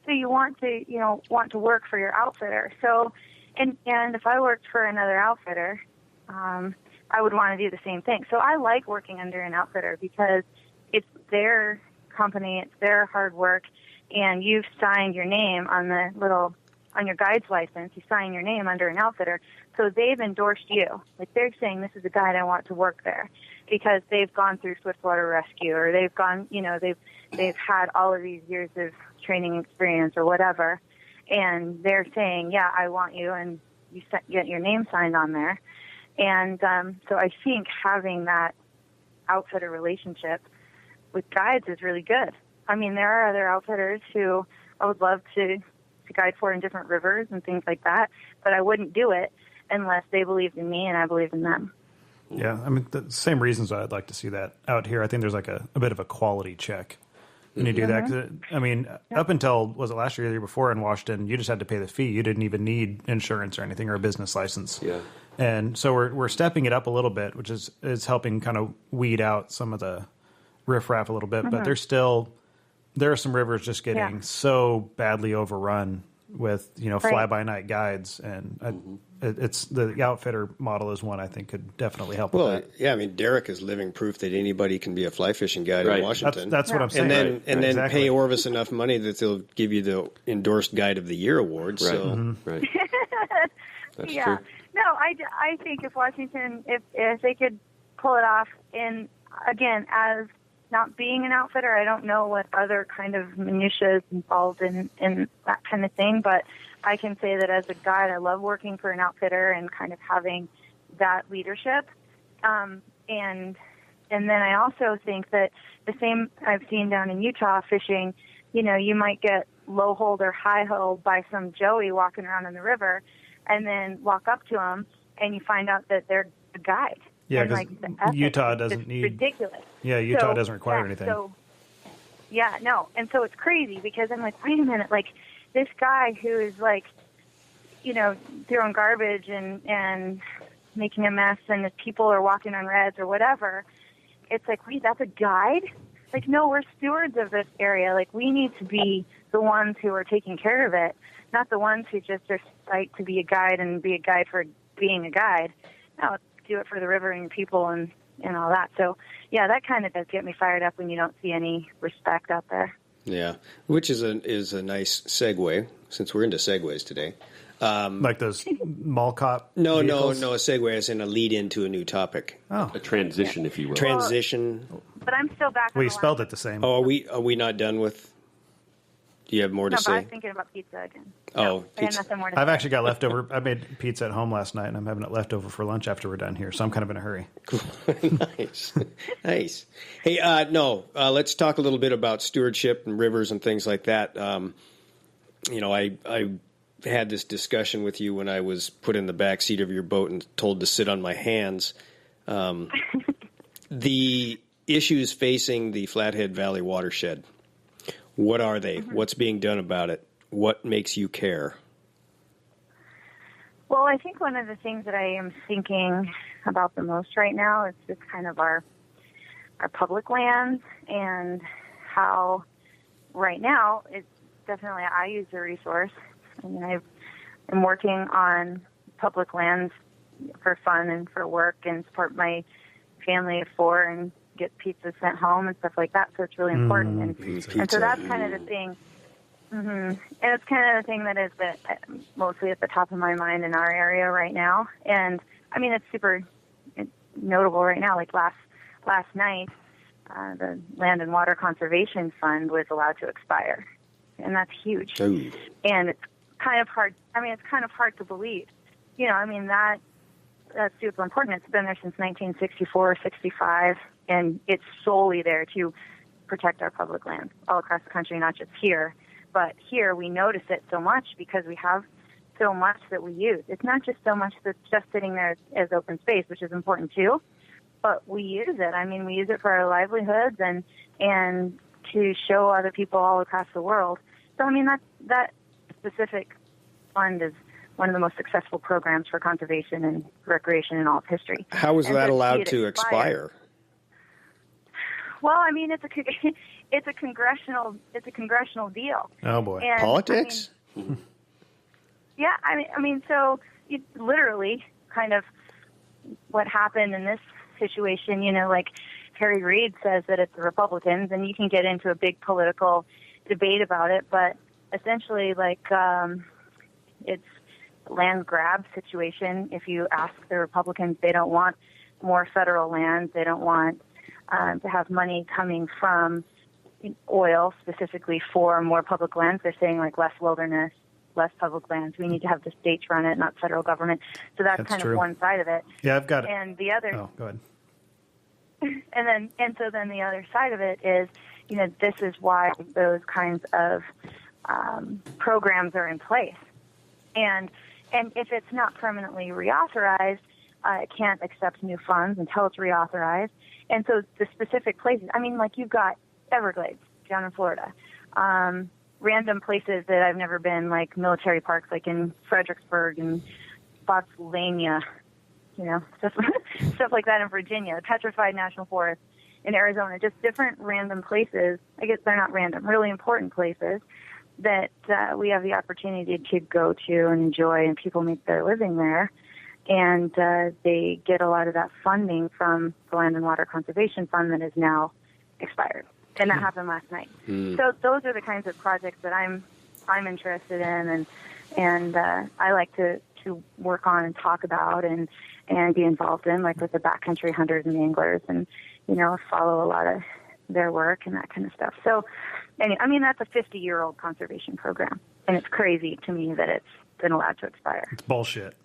so you want to work for your outfitter. So, and if I worked for another outfitter, I would want to do the same thing. So I like working under an outfitter because it's their company, it's their hard work, and you've signed your name on your guide's license. You sign your name under an outfitter, so they've endorsed you. Like, they're saying, this is a guide I want to work there, because they've gone through swiftwater rescue, or they've gone, they've had all of these years of training experience or whatever, and they're saying, yeah, I want you, and you get your name signed on there. And so I think having that outfitter relationship with guides is really good. I mean, there are other outfitters who I would love to guide for in different rivers and things like that, but I wouldn't do it unless they believed in me and I believed in them. Yeah, I mean, the same reasons I'd like to see that out here. I think there's like a bit of a quality check when you do that. 'Cause I mean, up until, was it last year or the year before in Washington, you just had to pay the fee. You didn't even need insurance or anything or a business license. Yeah. And so we're stepping it up a little bit, which is helping kind of weed out some of the riffraff a little bit. But there are some rivers just getting so badly overrun with fly-by-night guides, and it's the outfitter model is one I think could definitely help with that. Yeah, I mean, Derek is living proof that anybody can be a fly fishing guide in Washington. That's what I'm saying. And then exactly. pay Orvis enough money that they'll give you the endorsed Guide of the Year award. Right. So. Right. That's yeah. true. No, I think if Washington, if they could pull it off, and again, as not being an outfitter, I don't know what other kind of minutiae is involved in that kind of thing, but I can say that as a guide, I love working for an outfitter and kind of having that leadership. And then I also think that the same I've seen down in Utah fishing, you might get low hold or high hold by some Joey walking around in the river, and then walk up to them and you find out that they're a guide. Yeah, because Utah doesn't need ridiculous. Yeah, Utah doesn't require anything. And so it's crazy because I'm like, wait a minute, like this guy who is like, throwing garbage and making a mess, and the people are walking on reds or whatever. It's like, wait, that's a guide? Like, no, we're stewards of this area. Like, we need to be the ones who are taking care of it, not the ones who just are psyched to be a guide and be a guide for being a guide. No, do it for the river and people and all that. So, yeah, that kind of does get me fired up when you don't see any respect out there. Yeah, which is a nice segue, since we're into segues today. Like those mall cop No, vehicles? a segue as in a lead into a new topic. Oh. A transition, if you will. Transition. But I'm still back on We the spelled line. it the same. Oh, are we not done with? Do you have more to No, but I say? was thinking about pizza again. Oh, No, I got pizza. nothing more to I've say. actually got leftover. I made pizza at home last night, and I'm having it leftover for lunch after we're done here, so I'm kind of in a hurry. Nice. Hey, let's talk a little bit about stewardship and rivers and things like that. I had this discussion with you when I was put in the back seat of your boat and told to sit on my hands. The issues facing the Flathead Valley watershed, what are they? What's being done about it? What makes you care? Well, I think one of the things that I am thinking about the most right now is just kind of our public lands and how right now it's definitely I use the resource. I mean, I'm working on public lands for fun and for work and support my family of 4 and get pizza sent home and stuff like that. So it's really important. And so that's kind of the thing. And it's kind of the thing that is mostly at the top of my mind in our area right now. And I mean, it's super notable right now. Like last night, the Land and Water Conservation Fund was allowed to expire. And that's huge. Ooh. And it's kind of hard. I mean, it's kind of hard to believe. That's super important. It's been there since 1964, 65, and it's solely there to protect our public lands all across the country, not just here. But here we notice it so much because we have so much that we use. It's not just so much that's just sitting there as open space, which is important too, but we use it. I mean, we use it for our livelihoods and to show other people all across the world. So, I mean, that specific fund is one of the most successful programs for conservation and recreation in all of history. How was that allowed to expire? Well, I mean, it's a congressional deal. Oh boy, and, politics. Yeah, I mean, so it literally kind of what happened in this situation. Like Harry Reid says that it's the Republicans, and you can get into a big political debate about it, but essentially, like it's a land grab situation. If you ask the Republicans, they don't want more federal land. They don't want to have money coming from oil specifically for more public lands. They're saying like less wilderness, less public lands. We need to have the states run it, not federal government. So that's kind true. of one side of it. Yeah, I've got it. And the other. Oh, go ahead. And so then the other side of it is, this is why those kinds of programs are in place. And if it's not permanently reauthorized, it can't accept new funds until it's reauthorized. And so the specific places, I mean, like you've got Everglades down in Florida, random places that I've never been, like military parks, like in Fredericksburg and Spotsylvania, stuff like that in Virginia, the Petrified National Forest in Arizona, just different random places. I guess they're not random, really important places that we have the opportunity to go to and enjoy, and people make their living there. And they get a lot of that funding from the Land and Water Conservation Fund that is now expired. And that happened last night. So those are the kinds of projects that I'm interested in, and I like to work on and talk about and be involved in, like with the backcountry hunters and anglers, and follow a lot of their work and that kind of stuff. So, I mean, that's a 50-year-old conservation program, and it's crazy to me that it's been allowed to expire. It's bullshit.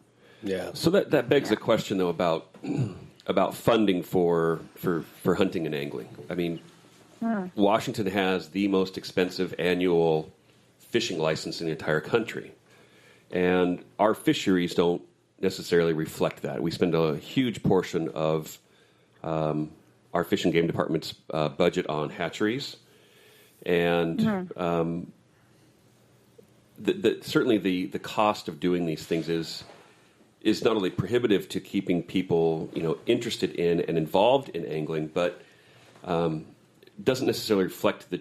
Yeah. So that begs the question, though, about funding for hunting and angling. I mean, Washington has the most expensive annual fishing license in the entire country, and our fisheries don't necessarily reflect that. We spend a huge portion of our Fish and Game Department's budget on hatcheries, and certainly the cost of doing these things is not only prohibitive to keeping people interested in and involved in angling, but doesn't necessarily reflect the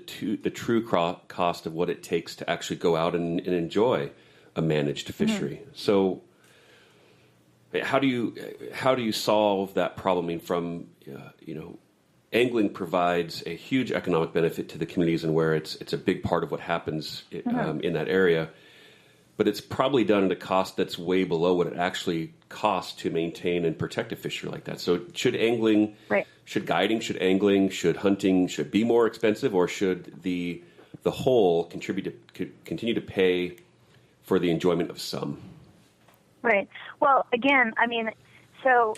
true cost of what it takes to actually go out and enjoy a managed fishery. So, how do you solve that problem? I mean, from angling provides a huge economic benefit to the communities and where it's a big part of what happens in that area, but it's probably done at a cost that's way below what it actually costs to maintain and protect a fishery like that. So should angling, should guiding, should angling, should hunting, should be more expensive, or should the whole continue to pay for the enjoyment of some? Right. Well, again, I mean, so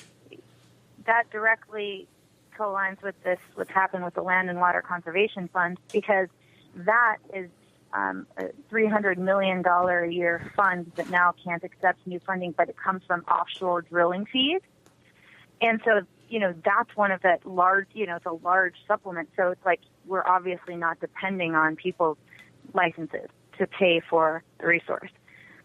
that directly co-aligns with what's happened with the Land and Water Conservation Fund, because that is a $300 million a year fund that now can't accept new funding, but it comes from offshore drilling fees. And so, that's one of that large, it's a large supplement. So it's like we're obviously not depending on people's licenses to pay for the resource.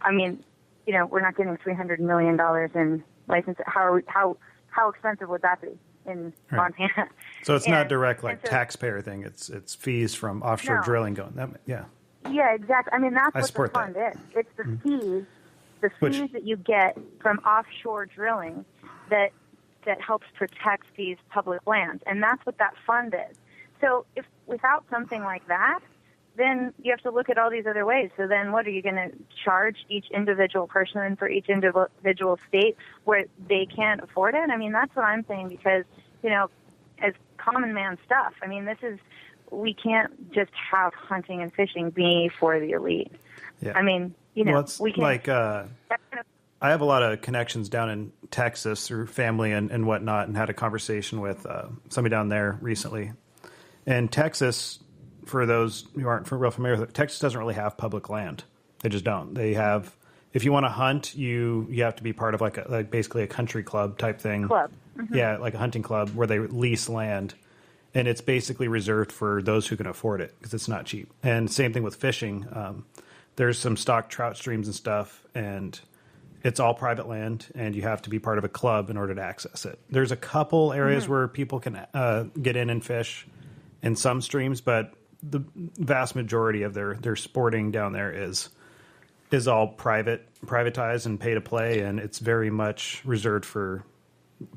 I mean, we're not getting $300 million in licenses. How expensive would that be in Montana? So it's not direct taxpayer thing. It's fees from offshore drilling going. Yeah, exactly. I mean, that's what the fund is. It's the fees, that you get from offshore drilling that helps protect these public lands, and that's what that fund is. So if without something like that, then you have to look at all these other ways. So then what are you going to charge each individual person for each individual state where they can't afford it? I mean, that's what I'm saying, because, as common man stuff, I mean, we can't just have hunting and fishing be for the elite. Yeah. I mean, we can. Like, I have a lot of connections down in Texas through family and whatnot, and had a conversation with somebody down there recently. And Texas, for those who aren't real familiar with it, Texas doesn't really have public land. They just don't. They have, if you want to hunt, you have to be part of like basically a country club type thing. Yeah, like a hunting club where they lease land, and it's basically reserved for those who can afford it because it's not cheap. And same thing with fishing. There's some stock trout streams and stuff, and it's all private land, and you have to be part of a club in order to access it. There's a couple areas where people can get in and fish in some streams, but the vast majority of their sporting down there is all privatized and pay to play, and it's very much reserved for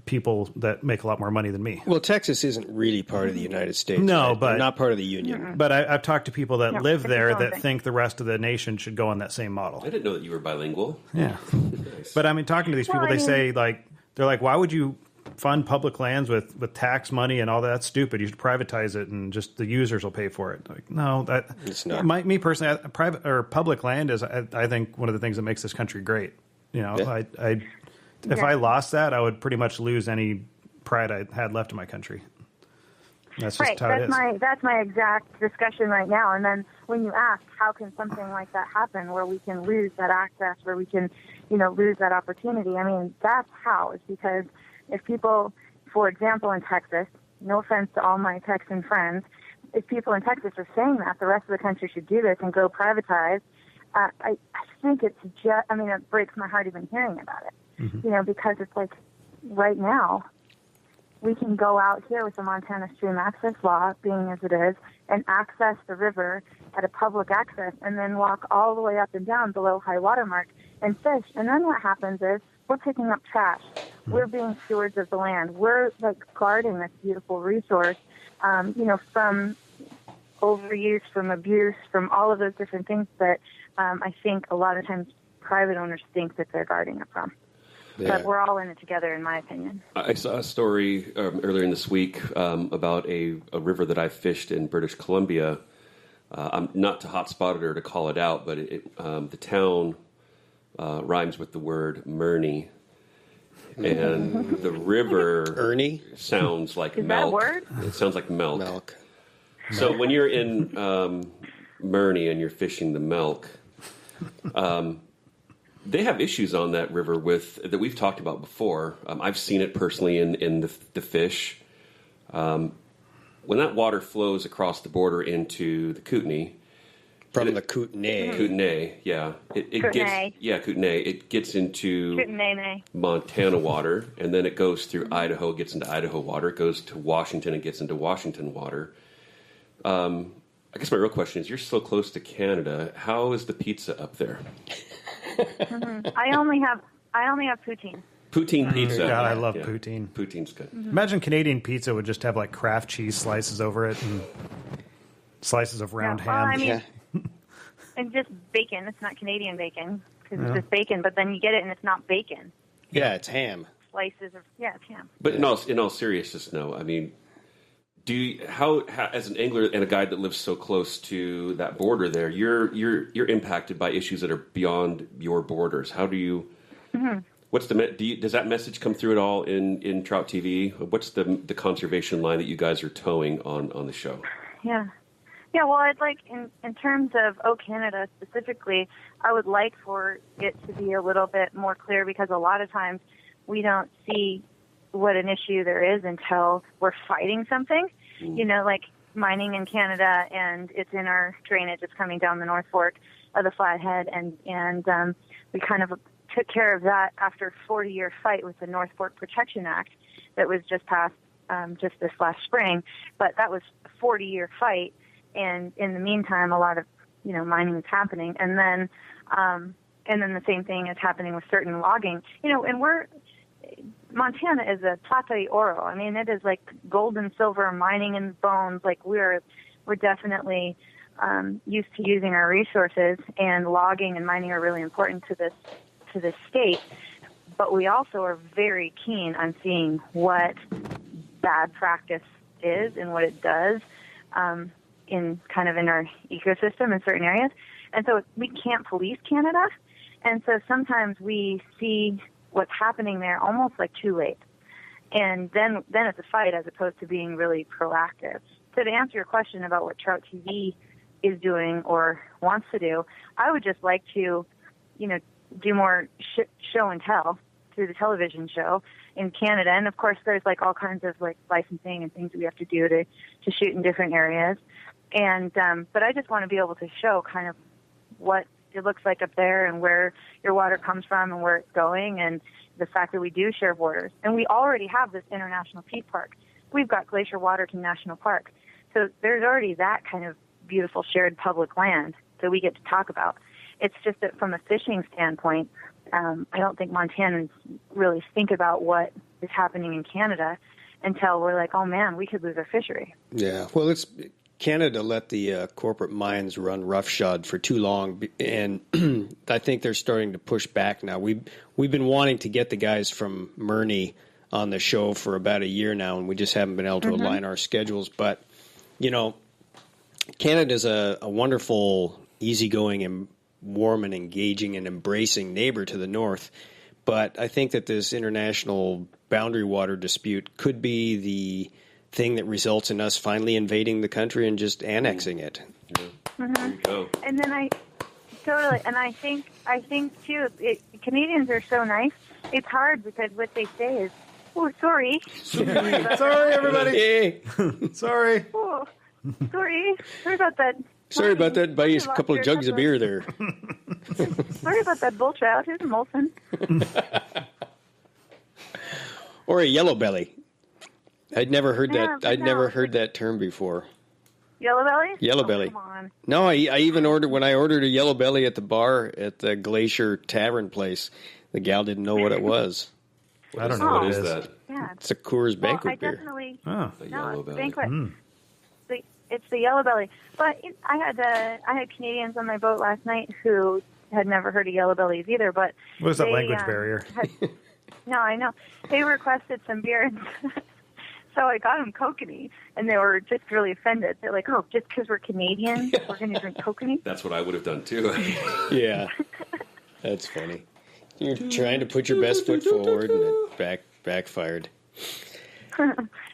people that make a lot more money than me. Well, Texas isn't really part of the United States. No, right? but they're not part of the Union. But I've talked to people that live there that think the rest of the nation should go on that same model. I didn't know that you were bilingual. Yeah. Nice. But I mean, talking to these people, they say they're like, why would you fund public lands with tax money and all that? That's stupid. You should privatize it and just the users will pay for it. Like, no, it's not. Me personally, private or public land is, I think, one of the things that makes this country great. If I lost that, I would pretty much lose any pride I had left in my country. That's just how it is. That's my exact discussion right now. And then when you ask, how can something like that happen, where we can lose that access, where we can, lose that opportunity? I mean, that's how. It's because if people, for example, in Texas, no offense to all my Texan friends, if people in Texas are saying that the rest of the country should do this and go privatize, I think it breaks my heart even hearing about it. Because it's like right now, we can go out here with the Montana Stream Access Law, being as it is, and access the river at a public access and then walk all the way up and down below high water mark and fish. And then what happens is we're picking up trash. We're being stewards of the land. We're like guarding this beautiful resource, from overuse, from abuse, from all of those different things that I think a lot of times private owners think that they're guarding it from. Yeah. But we're all in it together, in my opinion. I saw a story earlier in this week about a river that I fished in British Columbia. I'm not to hotspot it or to call it out, but the town rhymes with the word Murney. And the river Ernie sounds like Is milk. that a word? It sounds like milk. Milk. So when you're in Murney and you're fishing the milk, they have issues on that river that we've talked about before. I've seen it personally in the fish. When that water flows across the border into the Kootenay, from the Kootenay. Kootenay, yeah, Kootenay. It gets into Montana water, and then it goes through Idaho, gets into Idaho water, it goes to Washington, and gets into Washington water. I guess my real question is: you're so close to Canada. How is the pizza up there? I only have poutine. Poutine pizza. God, I love poutine. Poutine's good. Imagine Canadian pizza would just have like Kraft cheese slices over it and slices of round ham. And just bacon. It's not Canadian bacon because it's just bacon. But then you get it and it's not bacon. Yeah, it's ham. Slices of it's ham. But in all seriousness, no. I mean, how as an angler and a guy that lives so close to that border there, you're impacted by issues that are beyond your borders. How do you? Mm-hmm. What's does that message come through at all in Trout TV? What's the conservation line that you guys are towing on the show? Yeah. Yeah, well, I'd like, in terms of Canada specifically, I would like for it to be a little bit more clear because a lot of times we don't see what an issue there is until we're fighting something. Like mining in Canada, and it's in our drainage. It's coming down the North Fork of the Flathead, and we kind of took care of that after a 40-year fight with the North Fork Protection Act that was just passed just this last spring. But that was a 40-year fight. And in the meantime, a lot of, mining is happening. And then the same thing is happening with certain logging. And Montana is a plata y oro. I mean, it is like gold and silver mining in bones. Like we're definitely used to using our resources, and logging and mining are really important to this state. But we also are very keen on seeing what bad practice is and what it does. In our ecosystem in certain areas. And so we can't police Canada. And so sometimes we see what's happening there almost like too late. And then it's a fight as opposed to being really proactive. So to answer your question about what Trout TV is doing or wants to do, I would just like to, do more show and tell through the television show in Canada. And of course there's like all kinds of like licensing and things that we have to do to shoot in different areas. And but I just want to be able to show kind of what it looks like up there and where your water comes from and where it's going, and the fact that we do share borders. And we already have this International Peak Park. We've got Glacier Waterton National Park. So there's already that kind of beautiful shared public land that we get to talk about. It's just that from a fishing standpoint, I don't think Montanans really think about what is happening in Canada until we're like, oh man, we could lose our fishery. Yeah, well, Canada let the corporate mines run roughshod for too long, and I think they're starting to push back now. We've been wanting to get the guys from Murney on the show for about a year now, and we just haven't been able to align our schedules. But, Canada's a wonderful, easygoing and warm and engaging and embracing neighbor to the north. But I think that this international boundary water dispute could be the thing that results in us finally invading the country and just annexing it. Yeah. There you go. And then I think too, Canadians are so nice. It's hard because what they say is, "Oh, sorry, sorry, everybody, sorry, oh, sorry about that." Sorry about that. Buy you a couple of jugs of beer there. Sorry about that bull trout. Here's a Molson. Or a yellow belly. I'd never heard Yeah, that. I'd never heard that term before. Yellow belly? Yellow belly. Come on. No, I even ordered a yellow belly at the bar at the Glacier Tavern place. The gal didn't know what it was. I don't know what is it is. that? Yeah. It's a Coors banquet beer. Definitely. Oh. A No, yellow it's a belly. banquet. It's the yellow belly. But I had Canadians on my boat last night who had never heard of yellow bellies either. But What is that they, language barrier? No, I know. They requested some beer, and so I got them kokanee, and they were just really offended. They're like, "Oh, just because we're Canadian, we're going to drink kokanee?" That's what I would have done too. Yeah, that's funny. You're trying to put your best foot forward, and it backfired.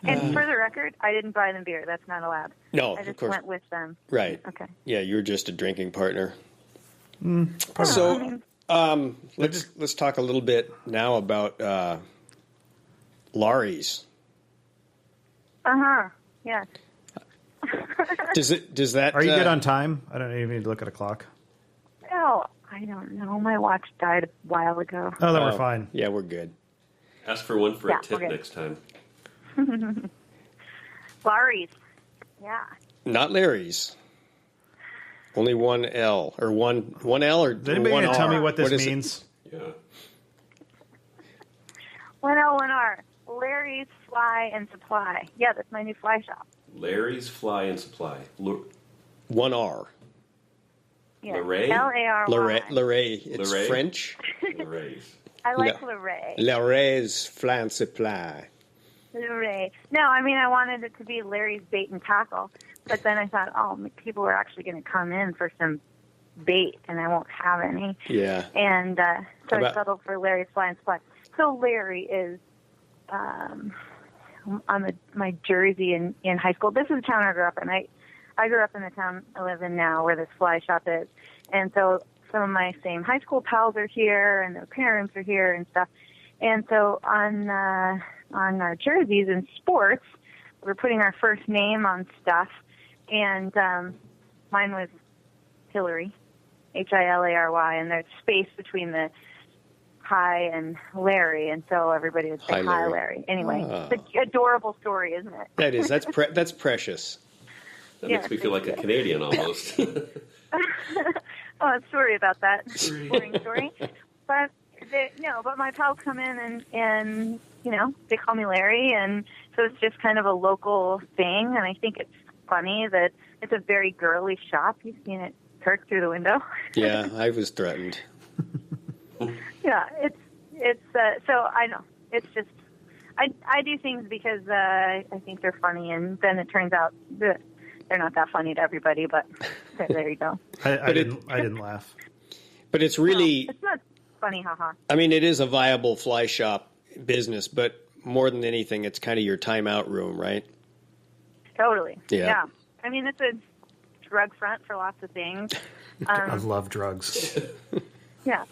And for the record, I didn't buy them beer. That's not allowed. No, I of just course. went with them. Right. Okay. Yeah, you're just a drinking partner. I So, mean, let's talk a little bit now about lorries. Yeah. Does that? Are you good on time? I don't even need to look at a clock. Oh, I don't know. My watch died a while ago. Oh, then we're fine. Yeah, we're good. Ask for one for Yeah, a tip okay. next time. Larry's. Yeah. Not Larry's. Only one L or one L or Is anybody one going to tell R? me what this is it? means? Yeah. 1L1R. Larry's Fly and Supply. Yeah, that's my new fly shop. Larry's Fly and Supply. One R. Yeah. Larray? L-A-R-Y. Larray. It's Larray? French. Larry's. I like No. Larray. Larray's Fly and Supply. Larray. No, I mean, I wanted it to be Larry's Bait and Tackle. But then I thought, people are actually going to come in for some bait, and I won't have any. Yeah. And so How I settled for Larry's Fly and Supply. So Larry is on my jersey in high school. This is the town I grew up in. I grew up in the town I live in now where this fly shop is. And so some of my same high school pals are here, and their parents are here and stuff. And so on our jerseys in sports, we're putting our first name on stuff. And mine was Hilary, Hilary, and there's space between the hi and Larry, and so everybody would say hi, Larry. Anyway, it's an adorable story, isn't it? That is. That's precious. That makes me feel like a Canadian almost. Oh, sorry about that. Boring story. But but my pals come in and they call me Larry, and so it's just kind of a local thing, and I think it's funny that it's a very girly shop. You've seen it perk through the window. Yeah, I was threatened. Yeah, it's so I know it's just I do things because I think they're funny, and then it turns out that they're not that funny to everybody. But there you go. I didn't laugh. But it's really it's not funny, haha. I mean, it is a viable fly shop business, but more than anything, it's kind of your timeout room, right? Totally. Yeah. I mean, it's a drug front for lots of things. I love drugs. Yeah.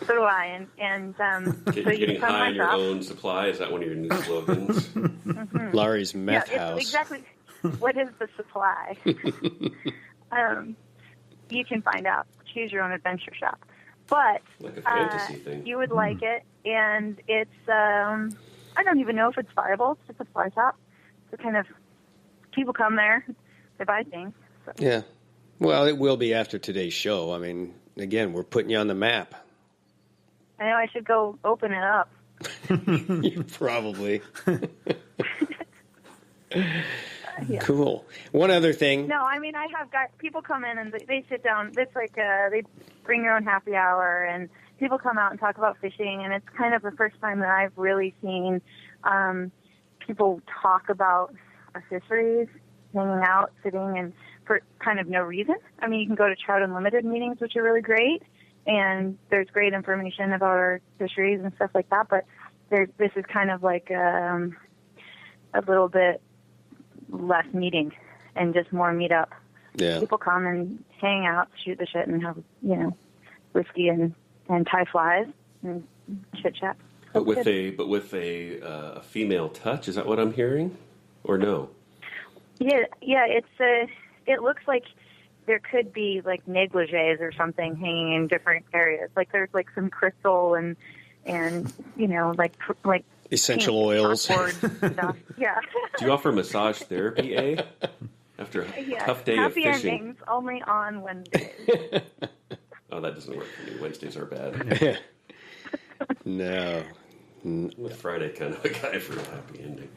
So do I, and so you Getting can come high on your shop. own supply, is that one of your new slogans? Larry's Meth Yeah, House. it's exactly. What is the supply? You can find out. Choose your own adventure shop. But Like a fantasy thing. you would like it, and it's I don't even know if it's viable. It's just a fly shop. So kind of people come there, they buy things. So. Yeah. Well, it will be after today's show. I mean, again, we're putting you on the map. I know I should go open it up. Probably. Yeah. Cool. One other thing. No, I mean, I have got people come in and they sit down. It's like they bring their own happy hour, and people come out and talk about fishing. And it's kind of the first time that I've really seen people talk about our fisheries, hanging out, sitting, and for kind of no reason. I mean, you can go to Trout Unlimited meetings, which are really great, and there's great information about our fisheries and stuff like that. But this is kind of like a little bit less meeting and just more meet up. Yeah. People come and hang out, shoot the shit, and have whiskey and tie flies and chit chat. But with a female touch, is that what I'm hearing, or no? Yeah. It looks like there could be like negligees or something hanging in different areas. Like there's like some crystal and like essential oils. Stuff. Yeah. Do you offer massage therapy, after a tough day of Happy fishing? endings only on Wednesdays. Oh, that doesn't work for me. Wednesdays are bad. No. I'm a Friday kind of a guy for a happy ending.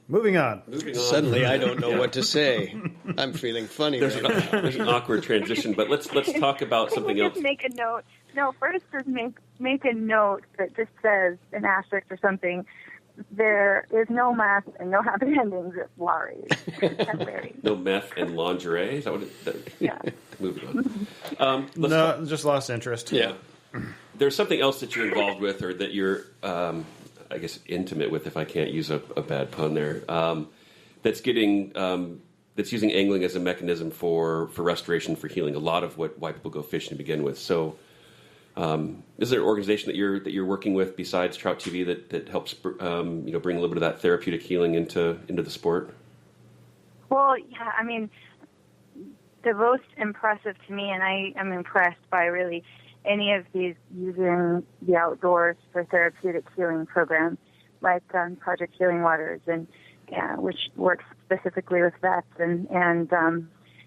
Moving on. Suddenly, I don't know what to say. I'm feeling funny. There's an awkward transition, but let's talk about something else. Just make a note. No, first just make a note that just says an asterisk or something. There is no meth and no happy endings at Larry's. No meth and lingerie? Is that what yeah. Moving on. No, just lost interest. Yeah. There's something else that you're involved with, or that you're, I guess, intimate with, if I can't use a bad pun there, that's using angling as a mechanism for restoration, for healing. A lot of why people go fishing to begin with. So, is there an organization that you're working with besides Trout TV that helps bring a little bit of that therapeutic healing into the sport? Well, yeah, I mean, the most impressive to me, and I am impressed by really any of these using the outdoors for therapeutic healing programs, like Project Healing Waters, and which works specifically with vets, and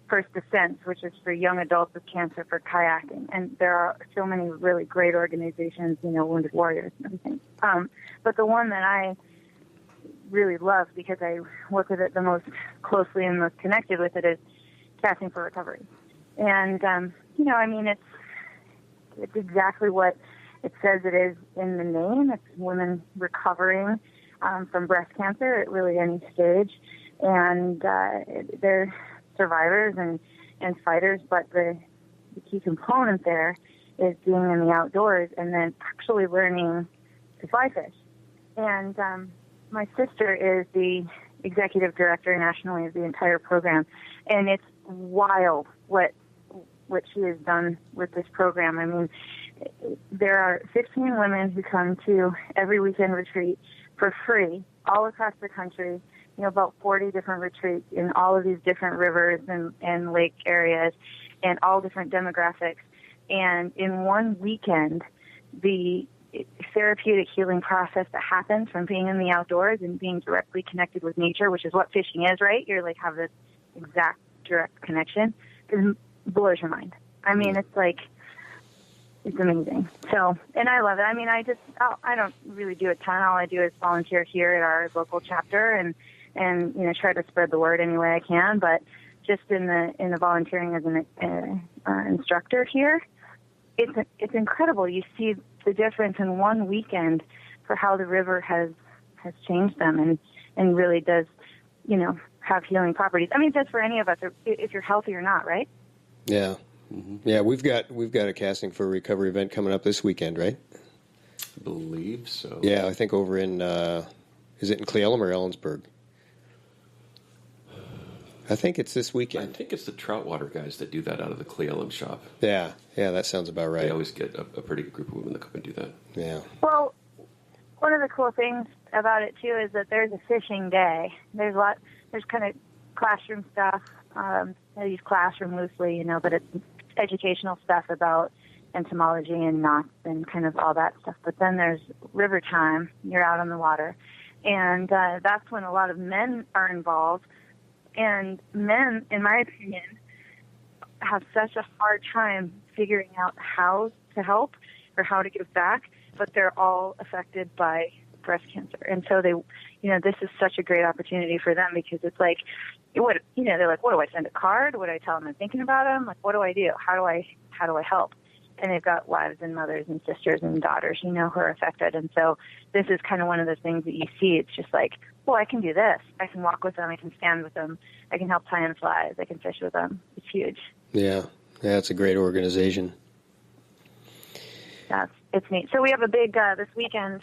First Descent, which is for young adults with cancer, for kayaking. And there are so many really great organizations, Wounded Warriors and everything. But the one that I really love, because I work with it the most closely and most connected with it, is Casting for Recovery. And, it's exactly what it says it is in the name. It's women recovering from breast cancer at really any stage. And they're survivors and fighters, but the key component there is being in the outdoors and then actually learning to fly fish. And my sister is the executive director nationally of the entire program, and it's wild what she has done with this program. I mean, there are 15 women who come to every weekend retreat for free all across the country, about 40 different retreats in all of these different rivers and lake areas and all different demographics. And in one weekend, the therapeutic healing process that happens from being in the outdoors and being directly connected with nature, which is what fishing is, right? You're have this exact direct connection, it blows your mind. I mean, it's amazing. So, and I love it. I mean, I don't really do a ton. All I do is volunteer here at our local chapter and try to spread the word any way I can. But just in the volunteering as an instructor here, it's incredible. You see the difference in one weekend for how the river has changed them and really does, have healing properties. I mean, it does for any of us, if you're healthy or not, right? Yeah. Mm-hmm. Yeah, we've got a Casting for Recovery event coming up this weekend, right? I believe so. Yeah, I think over in is it in Cle Elum or Ellensburg? I think it's this weekend. I think it's the Trout Water guys that do that out of the Cle Elum shop. Yeah, that sounds about right. They always get a pretty good group of women that come and do that. Yeah. Well, one of the cool things about it too is that there's a fishing day. There's kind of classroom stuff. I use classroom loosely, but it's educational stuff about entomology and knots and kind of all that stuff. But then there's river time. You're out on the water. And that's when a lot of men are involved. And men, in my opinion, have such a hard time figuring out how to help or how to give back, but they're all affected by breast cancer. And so this is such a great opportunity for them, because it's they're like, what do I send a card? What do I tell them I'm thinking about them? Like, what do I do? How do I help? And they've got wives and mothers and sisters and daughters, who are affected. And so this is kind of one of those things that you see. It's just like, well, I can do this. I can walk with them. I can stand with them. I can help tie in flies. I can fish with them. It's huge. Yeah, it's a great organization. Yeah, it's neat. So we have a big, this weekend,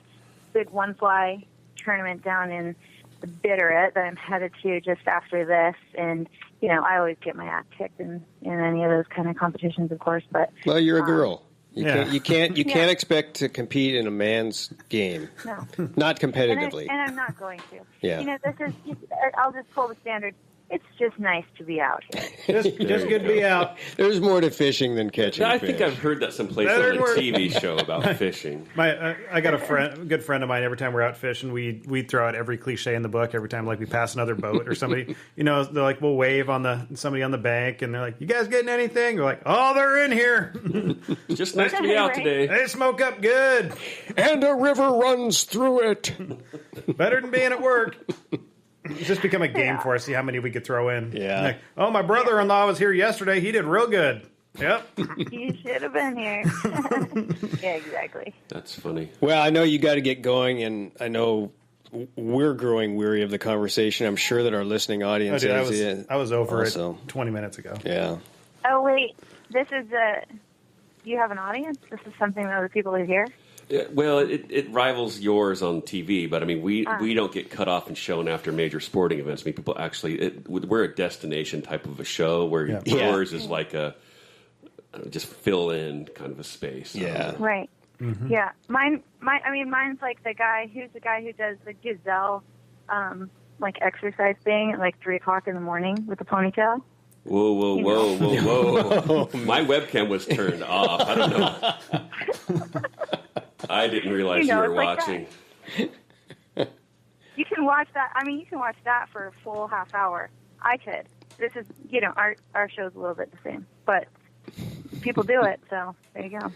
big one fly tournament down in the Bitterroot that I'm headed to just after this. And, I always get my ass kicked in any of those kind of competitions, of course. But well, you're a girl. You can't Yeah. expect to compete in a man's game. No. Not competitively. And I'm not going to. Yeah. I'll just pull the standard it's just nice to be out here. Just good to be out. There's more to fishing than catching I fish. think I've heard that someplace on a TV show about fishing. I got a good friend of mine. Every time we're out fishing, we throw out every cliche in the book. Every time, like, we pass another boat or somebody, they're like, we'll wave on somebody on the bank, and they're like, "You guys getting anything?" We're like, "Oh, they're in here." It's just nice to be out today. They smoke up good, and a river runs through it. Better than being at work. It's just become a game for us. See how many we could throw in. Yeah. Like, oh, my brother-in-law was here yesterday. He did real good. Yep. You should have been here. Yeah, exactly. That's funny. Well, I know you got to get going, and I know we're growing weary of the conversation. I'm sure that our listening audience is. I was over it 20 minutes ago. Yeah. Oh, wait. This is you have an audience? This is something that other people are here? Yeah, well, it rivals yours on TV, but I mean, we don't get cut off and shown after major sporting events. I mean, people actually, we're a destination type of a show where yours is like a just fill in kind of a space. Yeah. Right. Mm-hmm. Yeah. Mine's like the guy who does the gazelle, like exercise thing at like 3:00 in the morning with the ponytail. Whoa. My webcam was turned off. I don't know. I didn't realize you were watching. You can watch that. I mean, you can watch that for a full half hour. I could. This is, our show's a little bit the same, but people do it, so there you go.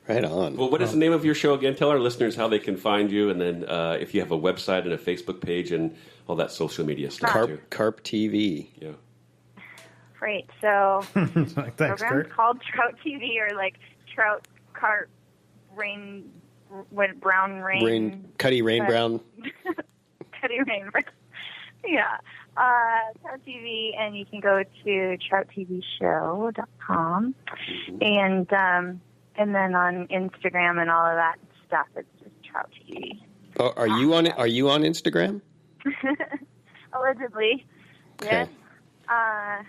Right on. Well, what is the name of your show again? Tell our listeners how they can find you, and then if you have a website and a Facebook page and all that social media stuff. Carp TV. Yeah. Great. So, Thanks, program's Kurt. called Trout TV, or like Trout, Carp, Rain, Brown Rain. Cuddy Rain Brown. Cuddy Rain Brown. Yeah. Trout TV, and you can go to trouttvshow.com. And then on Instagram and all of that stuff, it's just Trout TV. Oh, are you on Instagram? Allegedly. Okay. Yes.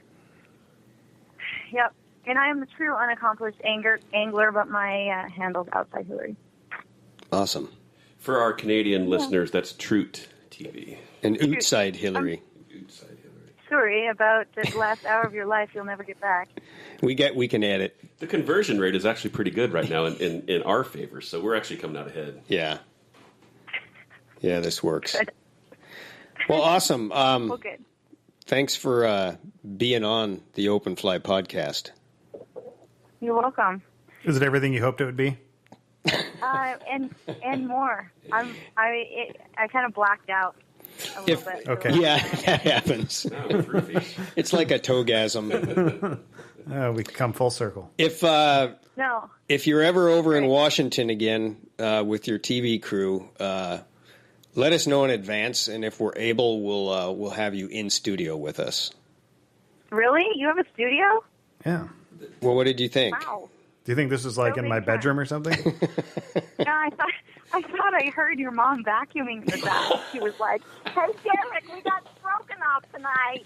Yep. And I am a true unaccomplished angler, but my handle's outside Hilary. Awesome. For our Canadian listeners, that's Trout TV. And outside Hilary. Sorry about the last hour of your life you'll never get back. We can add it. The conversion rate is actually pretty good right now in our favor, so we're actually coming out ahead. Yeah. Yeah, this works. Good. Well, awesome. Well, good. Thanks for being on the Open Fly podcast. You're welcome. Is it everything you hoped it would be? And more. I kind of blacked out a little bit. Okay. Yeah, that happens. It's like a togasm. We come full circle. If No. if you're ever over in Washington again with your TV crew, let us know in advance, and if we're able, we'll have you in studio with us. Really? You have a studio? Yeah. Well, what did you think? Wow. Do you think this is like in my bedroom or something? No, I thought I heard your mom vacuuming in the back. She was like, "Hey, Derek, we got Stroganoff tonight."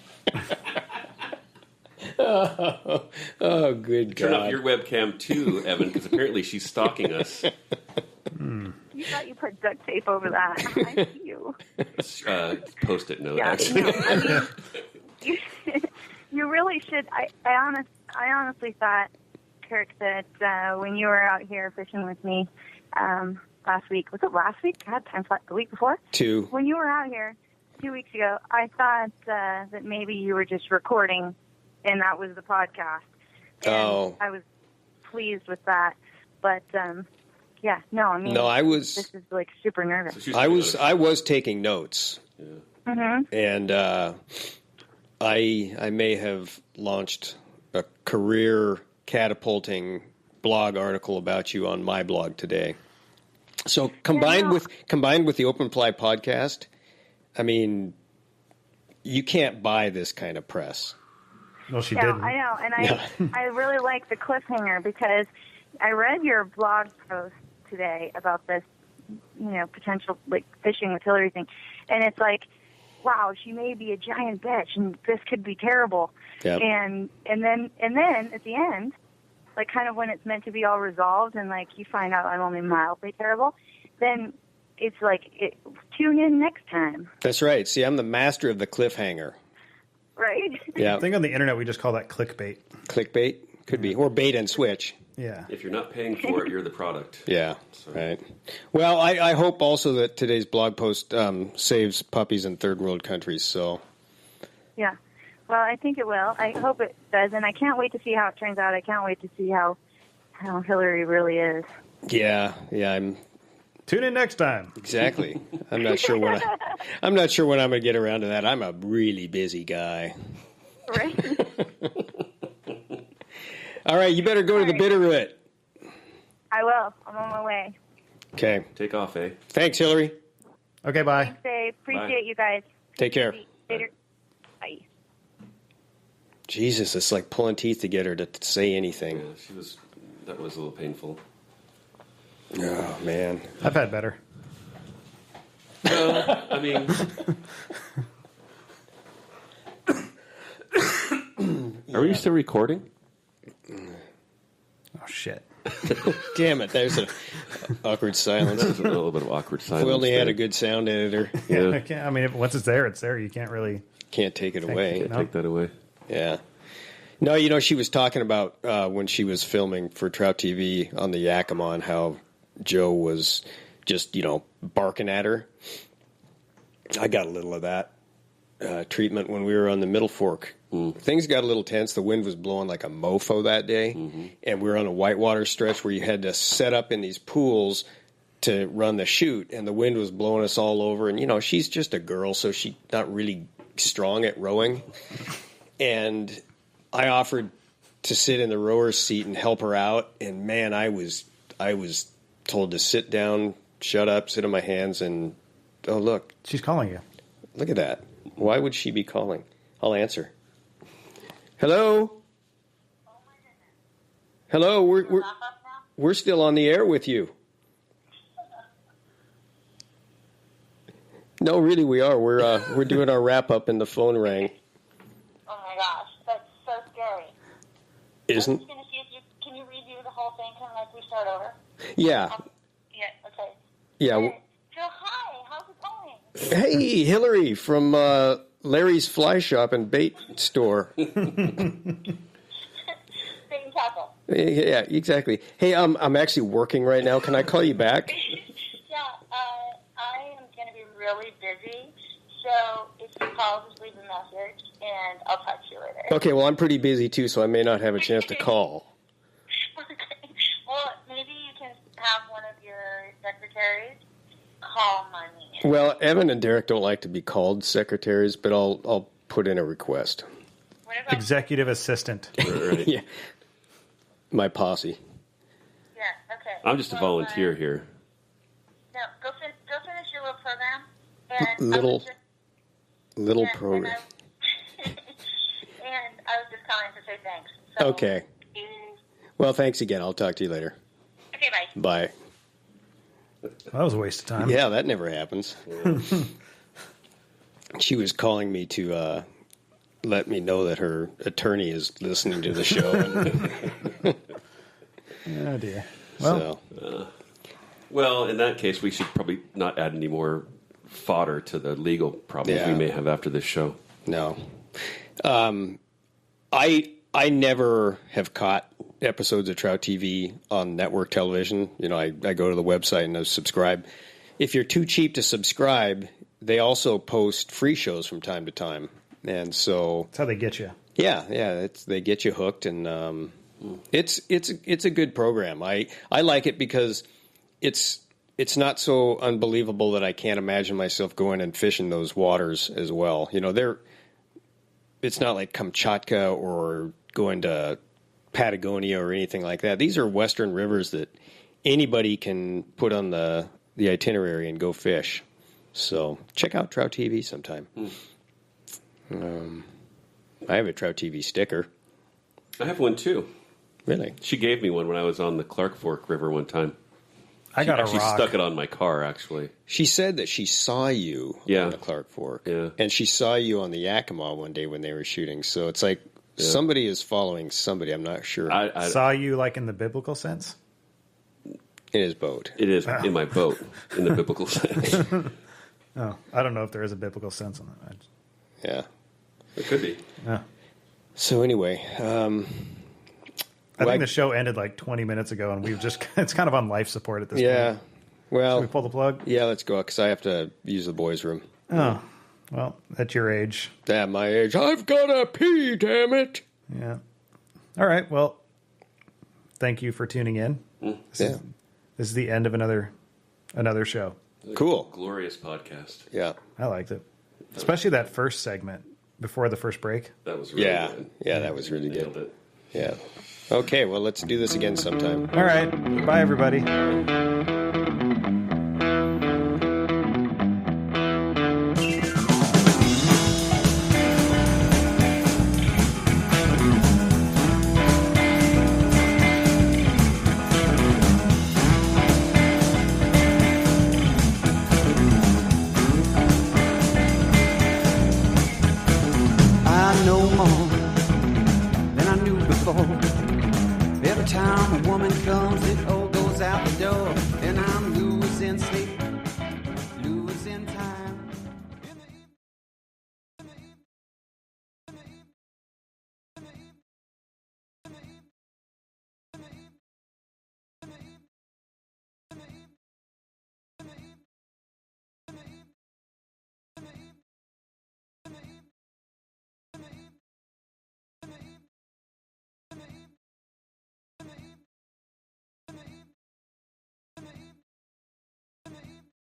Oh, good God. Turn off your webcam too, Evan, because apparently she's stalking us. You thought you put duct tape over that. I see you. Post-it note, Yeah, actually. no, I mean, you really should. I honestly thought, Kirk, that when you were out here fishing with me last week, was it last week? God, time flies. The week before? 2. When you were out here 2 weeks ago, I thought that maybe you were just recording, and that was the podcast. And I was pleased with that, but yeah, no, I mean, No, I was. This is like super nervous. I was taking notes, and I may have launched a career catapulting blog article about you on my blog today. So combined with the Open Fly podcast, I mean, you can't buy this kind of press. No, she didn't. I know, and I really like the cliffhanger because I read your blog post today about this, potential like fishing with Hilary thing, and it's like, wow, she may be a giant bitch, and this could be terrible. Yep. And then at the end, like kind of when it's meant to be all resolved, and like you find out I'm only mildly terrible, then it's like tune in next time. That's right. See, I'm the master of the cliffhanger. Right. Yeah. I think on the internet we just call that clickbait. Clickbait could be, or bait and switch. Yeah. If you're not paying for it, you're the product. Yeah, So. right. Well, I hope also that today's blog post saves puppies in third world countries. So. Yeah. Well, I think it will. I hope it does, and I can't wait to see how it turns out. I can't wait to see how Hilary really is. Yeah. I'm. Tune in next time. Exactly. I'm not sure when I'm going to get around to that. I'm a really busy guy. Right. All right, you better go to the Bitterroot. I will. I'm on my way. Okay. Take off, eh? Thanks, Hilary. Okay, bye. Thanks, Dave. Appreciate Bye. you guys. Take care. Later. Bye. Jesus, it's like pulling teeth to get her to say anything. Yeah, that was a little painful. Oh, man. I've had better. Well, I mean, are we still recording? Oh, shit. Damn it, there's an awkward silence. There's a little bit of awkward silence. We only there. had a good sound editor. Yeah. I can't. I mean, once it's there, it's there. You can't really. Can't take it away. No. Take that away. Yeah. No, she was talking about when she was filming for Trout TV on the Yakima how Joe was just, barking at her. I got a little of that treatment when we were on the Middle Fork. Things got a little tense. The wind was blowing like a mofo that day, and we were on a whitewater stretch where you had to set up in these pools to run the chute, and the wind was blowing us all over. And, she's just a girl, so she's not really strong at rowing. And I offered to sit in the rower's seat and help her out, and, man, I was told to sit down, shut up, sit on my hands, and, oh, look. She's calling you. Look at that. Why would she be calling? I'll answer. Hello? Hello, we're still on the air with you. No, really, we are. We're doing our wrap up, and the phone rang. Oh my gosh, that's so scary. Isn't? I'm just gonna see if can you redo the whole thing, kind of like we start over. Yeah. Yeah. Okay. Yeah. So hi, how's it going? Hey, Hilary from Larry's Fly Shop and Bait Store. Bait and tackle. Yeah, exactly. Hey, I'm actually working right now. Can I call you back? Yeah, I am going to be really busy, so if you call, just leave a message, and I'll talk to you later. Okay, well, I'm pretty busy, too, so I may not have a chance to call. Okay. Well, maybe you can have one of your secretaries call me. Well, Evan and Derek don't like to be called secretaries, but I'll put in a request. What about Executive assistant. Right. Yeah. My posse. Yeah, okay. I'm just a volunteer here. No, go finish your little program. And Little and program. And I was just calling to say thanks. So, Okay. Well, thanks again. I'll talk to you later. Okay, bye. Bye. That was a waste of time. Yeah, that never happens. She was calling me to let me know that her attorney is listening to the show. Oh, dear. Well, Well, in that case, we should probably not add any more fodder to the legal problems we may have after this show. No. I never have caught episodes of Trout TV on network television. I go to the website and I subscribe. If you're too cheap to subscribe, they also post free shows from time to time. And so that's how they get you. Yeah, they get you hooked, and it's a good program. I like it because it's not so unbelievable that I can't imagine myself going and fishing those waters as well. It's not like Kamchatka or going to Patagonia or anything like that. These are western rivers that anybody can put on the itinerary and go fish. So check out Trout TV sometime. I have a Trout TV sticker. I have one too. Really? She gave me one when I was on the Clark Fork River one time. I got a She rock. stuck it on my car, actually. She said that she saw you on the Clark Fork. Yeah. And she saw you on the Yakima one day when they were shooting. So it's like somebody is following somebody. I'm not sure. I saw you like in the biblical sense? In his boat. It is in my boat, in the biblical sense. Oh, I don't know if there is a biblical sense on that. Yeah. It could be. Yeah. So anyway, I think the show ended like 20 minutes ago, and it's kind of on life support at this point. Yeah. Well, should we pull the plug? Yeah, let's go, because I have to use the boys' room. Oh, well, at your age. At my age, I've got to pee, damn it. Yeah. All right, well, thank you for tuning in. This is the end of another show. Cool. Glorious podcast. Yeah. I liked it. Especially that first segment before the first break. That was really good. Yeah, that was really Nailed good. it. Yeah. Okay, well, let's do this again sometime. All right. Bye, everybody.